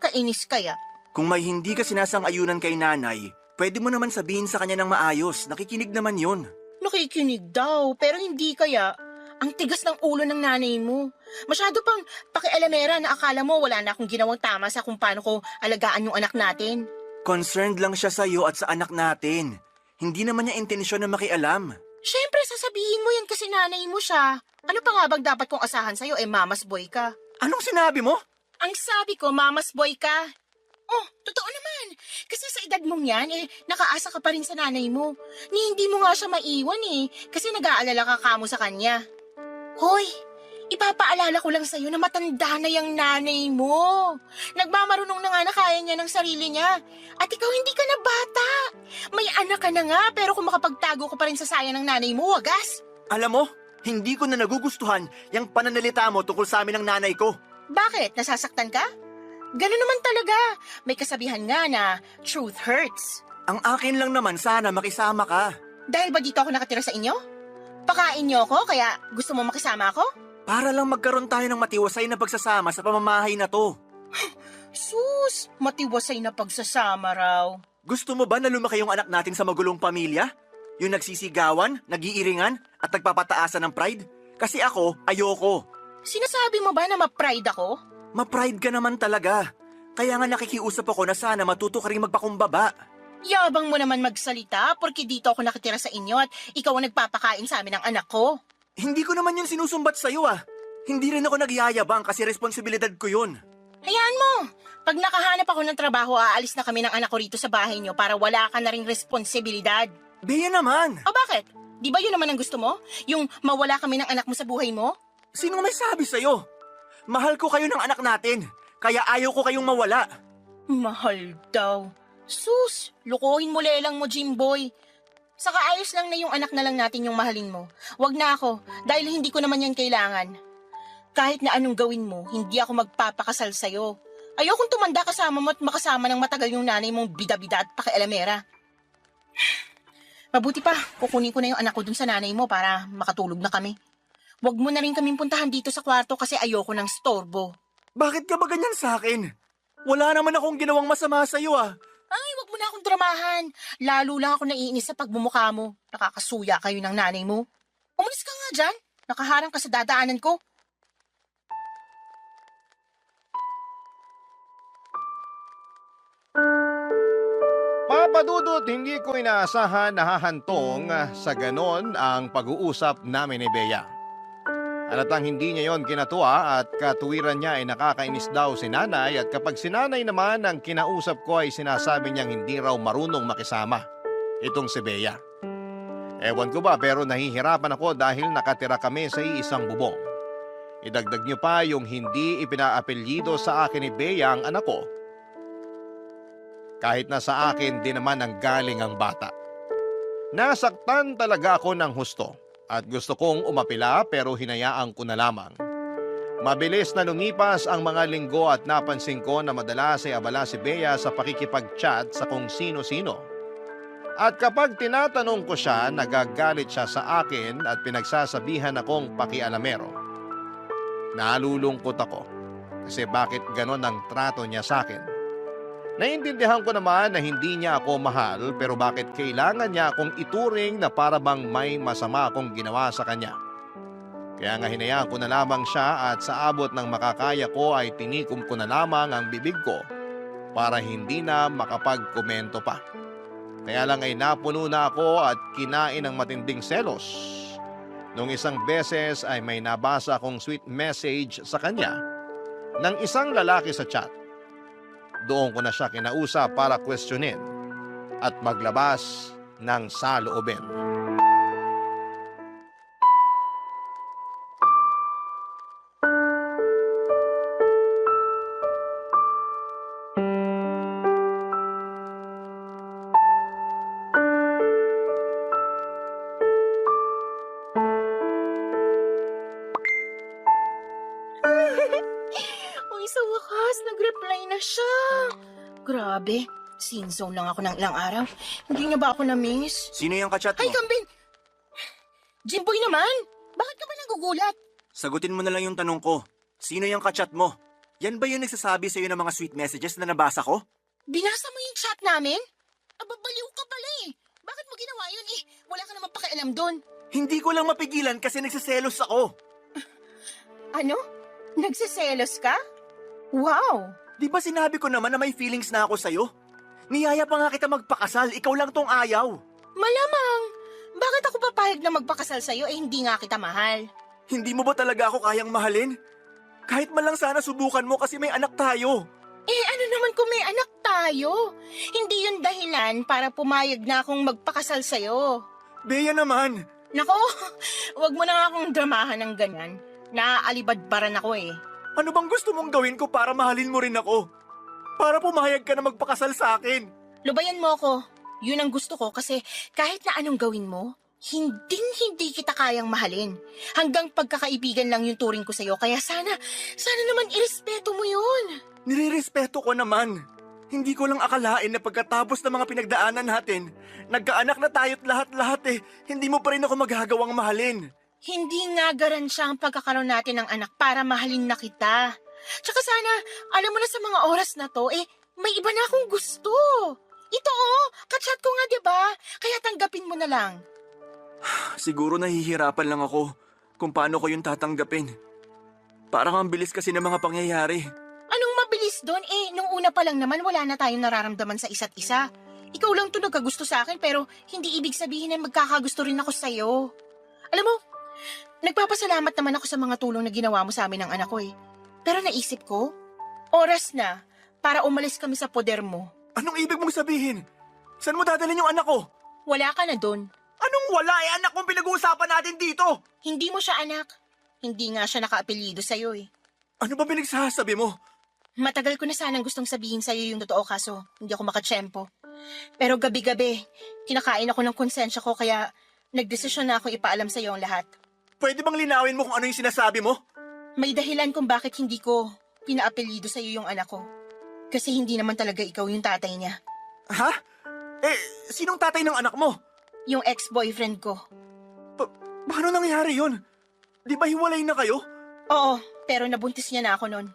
Kainis kaya. Kung may hindi ka sinasang-ayunan kay nanay, pwede mo naman sabihin sa kanya ng maayos. Nakikinig naman yun. Nakikinig daw, pero hindi kaya. Ang tigas ng ulo ng nanay mo. Masyado pang pakialamera na akala mo wala na akong ginawang tama sa kung paano ko alagaan yung anak natin. Concerned lang siya sa'yo at sa anak natin. Hindi naman niya intensyon na makialam. Siyempre, sasabihin mo yan kasi nanay mo siya. Ano pa nga bang dapat kong asahan sa'yo? Mama's boy ka. Anong sinabi mo? Ang sabi ko, mama's boy ka. Oh, totoo naman. Kasi sa edad mong yan, nakaasa ka pa rin sa nanay mo. Hindi mo nga siya maiwan kasi nag-aalala ka kamo sa kanya. Hoy, ipapaalala ko lang sa'yo na matanda na yung nanay mo. Nagmamarunong na nga na kaya niya ng sarili niya. At ikaw hindi ka na bata. May anak ka na nga, pero kung makapagtago ka pa rin sa saya ng nanay mo, wagas. Alam mo, hindi ko na nagugustuhan yung pananalita mo tungkol sa amin ng nanay ko. Bakit? Nasasaktan ka? Ganun naman talaga. May kasabihan nga na truth hurts. Ang akin lang naman sana makisama ka. Dahil ba dito ako nakatira sa inyo? Pakain niyo ako kaya gusto mo makisama ako? Para lang magkaroon tayo ng matiwasay na pagsasama sa pamamahay na to. Sus, matiwasay na pagsasama raw. Gusto mo ba na lumaki yung anak natin sa magulong pamilya? Yung nagsisigawan, nagiiringan, at nagpapataasan ng pride? Kasi ako, ayoko. Sinasabi mo ba na ma-pride ako? Ma-pride ka naman talaga. Kaya nga nakikiusap ako na sana matuto ka rin magpakumbaba. Yabang mo naman magsalita porque dito ako nakatira sa inyo at ikaw ang nagpapakain sa amin ng anak ko. Hindi ko naman yun sinusumbat sa'yo ah. Hindi rin ako nagyayabang kasi responsibilidad ko yun. Hayaan mo. Pag nakahanap ako ng trabaho, aalis na kami ng anak ko rito sa bahay niyo para wala ka na ring responsibilidad. Bea naman. O bakit? Di ba yun naman ang gusto mo? Yung mawala kami ng anak mo sa buhay mo? Sino may sabi sa'yo? Mahal ko kayo ng anak natin. Kaya ayaw ko kayong mawala. Mahal daw. Sus, lukuhin mo lelang mo, Jimboy. Saka ayos lang na yung anak na lang natin yung mahalin mo. Wag na ako, dahil hindi ko naman yan kailangan. Kahit na anong gawin mo, hindi ako magpapakasal sa'yo. Ayokong tumanda kasama mo at makasama ng matagal yung nanay mong bida-bida at pakialamera. Mabuti pa, kukunin ko na yung anak ko dun sa nanay mo para makatulog na kami. Wag mo na rin kaming puntahan dito sa kwarto kasi ayoko ng storbo. Bakit ka ba ganyan sa akin? Wala naman akong ginawang masama sa'yo ah. Ay, wag mo na ako akong dramahan. Lalo lang ako naiinis sa pagmumukha mo. Nakakasuya kayo ng nanay mo. Umalis ka nga dyan. Nakaharang ka sa dadaanan ko. Papadudot, hindi ko inaasahan na hahantong sa ganon ang pag-uusap namin ni Bea. Halatang hindi niya yon kinatuwa at katuwiran niya ay nakakainis daw si nanay at kapag si nanay naman ang kinausap ko ay sinasabi niyang hindi raw marunong makisama itong si Bea. Ewan ko ba pero nahihirapan ako dahil nakatira kami sa iisang bubong. Idagdag niyo pa yung hindi ipinaapelyido sa akin ni Bea ang anak ko. Kahit na sa akin din naman ang galing ang bata. Nasaktan talaga ako ng husto at gusto kong umapila pero hinayaan ko na lamang. Mabilis na lumipas ang mga linggo at napansin ko na madalas ay abala si Bea sa pakikipag-chat sa kung sino-sino. At kapag tinatanong ko siya, nagagalit siya sa akin at pinagsasabihan akong pakialamero. Nalulungkot ako kasi bakit ganon ang trato niya sa akin. Naiintindihan ko naman na hindi niya ako mahal pero bakit kailangan niya akong ituring na para bang may masama akong ginawa sa kanya. Kaya nga hinayaan ko na lamang siya at sa abot ng makakaya ko ay tinikom ko na lamang ang bibig ko para hindi na makapagkomento pa. Kaya lang ay napuno na ako at kinain ng matinding selos. Nung isang beses ay may nabasa akong sweet message sa kanya ng isang lalaki sa chat. Doon ko na siya kinausap para questionin at maglabas ng saloobin. Uy, sa wakas, nag-reply na siya. Grabe, sinzone lang ako ng ilang araw. Hindi niya ba ako na-miss? Sino yung kachat mo? Ay, Kambin! Jimboy naman! Bakit ka ba nagugulat? Sagutin mo na lang yung tanong ko. Sino yung kachat mo? Yan ba yung nagsasabi sa'yo ng mga sweet messages na nabasa ko? Binasa mo yung chat namin? Ababaliw ka pala eh. Bakit mo ginawa yun eh? Wala ka naman pakialam doon. Hindi ko lang mapigilan kasi nagsiselos ako. Ano? Nagsiselos ka? Wow! Di ba sinabi ko naman na may feelings na ako sa'yo? Niyaya pa nga kita magpakasal, ikaw lang tong ayaw. Malamang! Bakit ako papayag na magpakasal sa'yo eh hindi nga kita mahal? Hindi mo ba talaga ako kayang mahalin? Kahit man lang sana subukan mo kasi may anak tayo. Eh ano naman kung may anak tayo? Hindi yun dahilan para pumayag na akong magpakasal sa'yo. Bea naman. Nako, wag mo na nga akong dramahan ng ganyan. Naaalibadbaran ako eh. Ano bang gusto mong gawin ko para mahalin mo rin ako? Para pumayag ka na magpakasal sa akin. Lubayan mo ako. Yun ang gusto ko kasi kahit na anong gawin mo, hindi kita kayang mahalin. Hanggang pagkakaibigan lang yung turing ko sa'yo. Kaya sana naman irespeto mo yun. Nirirespeto ko naman. Hindi ko lang akalain na pagkatapos ng mga pinagdaanan natin, nagkaanak na tayo't lahat-lahat eh, hindi mo pa rin ako magagawang mahalin. Hindi nga garansya ang pagkakaroon natin ng anak para mahalin na kita. Tsaka sana, alam mo na sa mga oras na to, may iba na akong gusto. Ito kachat ko nga diba? Kaya tanggapin mo na lang. Siguro nahihirapan lang ako kung paano ko yung tatanggapin. Parang ang bilis kasi ng mga pangyayari. Anong mabilis doon? Nung una pa lang naman wala na tayong nararamdaman sa isa't isa. Ikaw lang to nagkagusto sa akin pero hindi ibig sabihin na magkakagusto rin ako sa'yo. Alam mo, nagpapasalamat naman ako sa mga tulong na ginawa mo sa amin ng anak ko eh. Pero naisip ko, oras na para umalis kami sa poder mo. Anong ibig mong sabihin? Saan mo dadalhin yung anak ko? Wala ka na doon. Anong wala? Anak kong pinag-uusapan natin dito! Hindi mo siya anak. Hindi nga siya naka-apelyido sa'yo eh. Ano ba pinagsasabi mo? Matagal ko na sanang gustong sabihin sa'yo yung totoo kaso hindi ako makatsyempo. Pero gabi-gabi, kinakain ako ng konsensya ko kaya nagdesisyon na ako ipaalam sa'yo ang lahat. Pwede bang linawin mo kung ano yung sinasabi mo? May dahilan kung bakit hindi ko pinaapelyido sa'yo yung anak ko. Kasi hindi naman talaga ikaw yung tatay niya. Ha? Sinong tatay ng anak mo? Yung ex-boyfriend ko. Paano nangyari yun? Di ba hiwalay na kayo? Oo, pero nabuntis niya na ako nun.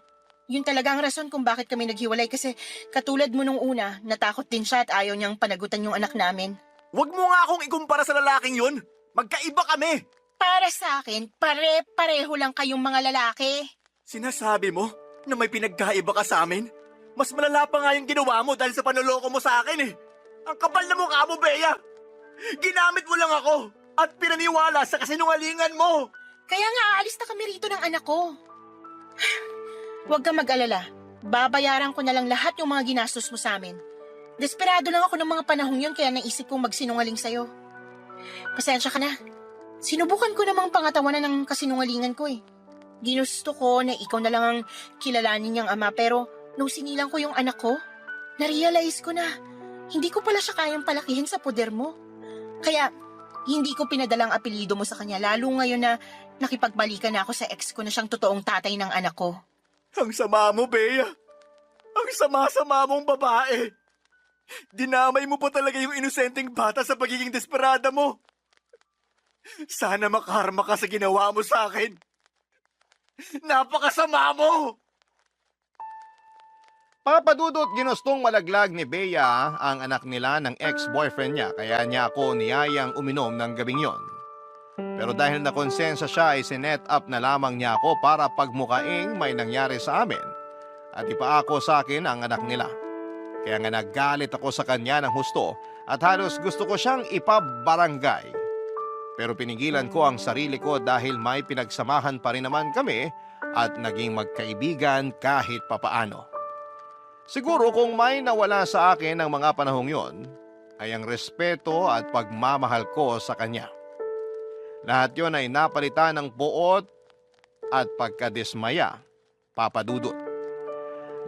Yun talaga ang rason kung bakit kami naghiwalay kasi katulad mo nung una, natakot din siya at ayaw niyang panagutan yung anak namin. Huwag mo nga akong ikumpara sa lalaking yun. Magkaiba kami. Para sa akin, pare-pareho lang kayong mga lalaki. Sinasabi mo na may pinagkaiba ka sa amin? Mas malala pa nga yung ginawa mo dahil sa panuloko mo sa akin eh. Ang kapal na mukha mo, Bea. Ginamit mo lang ako at pinaniwala sa kasinungalingan mo. Kaya nga aalis na kami rito ng anak ko. Huwag kang mag-alala. Babayaran ko na lang lahat yung mga ginastos mo sa amin. Desperado lang ako ng mga panahong yun kaya naisip kong magsinungaling sa'yo. Pasensya ka na. Sinubukan ko namang pangatawanan ng kasinungalingan ko eh. Ginusto ko na ikaw na lang ang kilalanin niyang ama pero nung sinilang ko yung anak ko, narealize ko na hindi ko pala siya kayang palakihin sa poder mo. Kaya hindi ko pinadalang apelyido mo sa kanya lalo ngayon na nakipagbalikan na ako sa ex ko na siyang totoong tatay ng anak ko. Ang sama mo, Bea. Ang sama-sama mong babae. Dinamay mo pa talaga yung inosenteng bata sa pagiging desperada mo. Sana makarma ka sa ginawa mo sa akin. Napakasama mo! Papadudot, ginustong malaglag ni Bea ang anak nila ng ex-boyfriend niya kaya niya ako niyayang uminom ng gabing yon. Pero dahil nakonsensya siya ay sinet up na lamang niya ako para pagmukaing may nangyari sa amin at ipaako sa akin ang anak nila. Kaya nga naggalit ako sa kanya ng husto at halos gusto ko siyang ipabarangay. Pero pinigilan ko ang sarili ko dahil may pinagsamahan pa rin naman kami at naging magkaibigan kahit papaano. Siguro kung may nawala sa akin ng mga panahong yon ay ang respeto at pagmamahal ko sa kanya. Lahat yon ay napalitan ng buot at pagkadismaya, papadudot.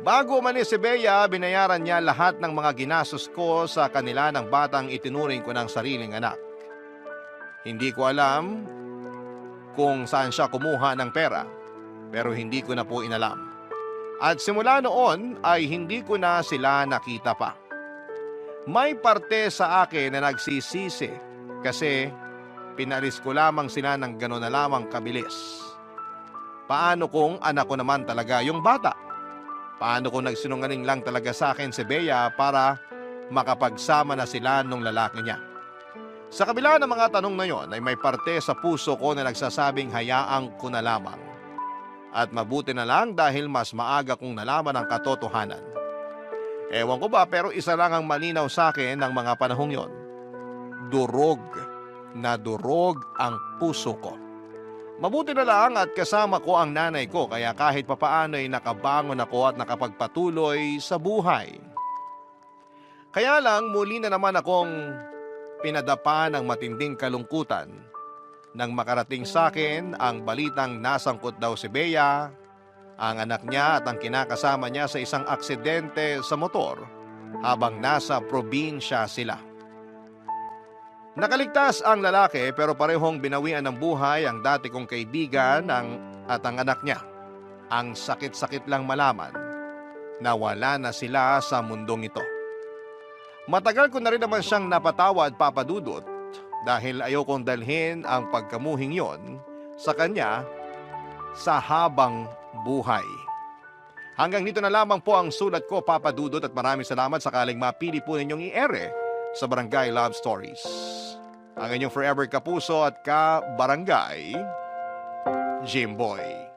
Bago umalis si Bea, binayaran niya lahat ng mga ginastos ko sa kanila ng batang itinuring ko ng sariling anak. Hindi ko alam kung saan siya kumuha ng pera, pero hindi ko na po inalam. At simula noon ay hindi ko na sila nakita pa. May parte sa akin na nagsisisi kasi pinalis ko lamang sila ng gano'n na lamang kabilis. Paano kung anak ko naman talaga yung bata? Paano kung nagsinungaling lang talaga sa akin si Bea para makapagsama na sila nung lalaki niya? Sa kabila ng mga tanong na yon ay may parte sa puso ko na nagsasabing hayaang ko na lamang. At mabuti na lang dahil mas maaga kong nalaman ang katotohanan. Ewan ko ba pero isa lang ang malinaw sa akin ng mga panahong yon. Durog na durog ang puso ko. Mabuti na lang at kasama ko ang nanay ko kaya kahit papaano ay nakabangon ako at nakapagpatuloy sa buhay. Kaya lang muli na naman akong pinadapa ng matinding kalungkutan nang makarating sa akin ang balitang nasangkot daw si Bea, ang anak niya at ang kinakasama niya sa isang aksidente sa motor habang nasa probinsya sila. Nakaligtas ang lalaki pero parehong binawian ng buhay ang dati kong kaibigan at ang anak niya. Ang sakit-sakit lang malaman na wala na sila sa mundong ito. Matagal ko na rin naman siyang napatawad, papadudot, dahil ayokong dalhin ang pagkamuhing yon sa kanya sa habang buhay. Hanggang dito na lamang po ang sulat ko, papadudot, at maraming salamat sakaling mapili po ninyong i-ere sa Barangay Love Stories. Ang inyong forever kapuso at ka-barangay, Jimboy.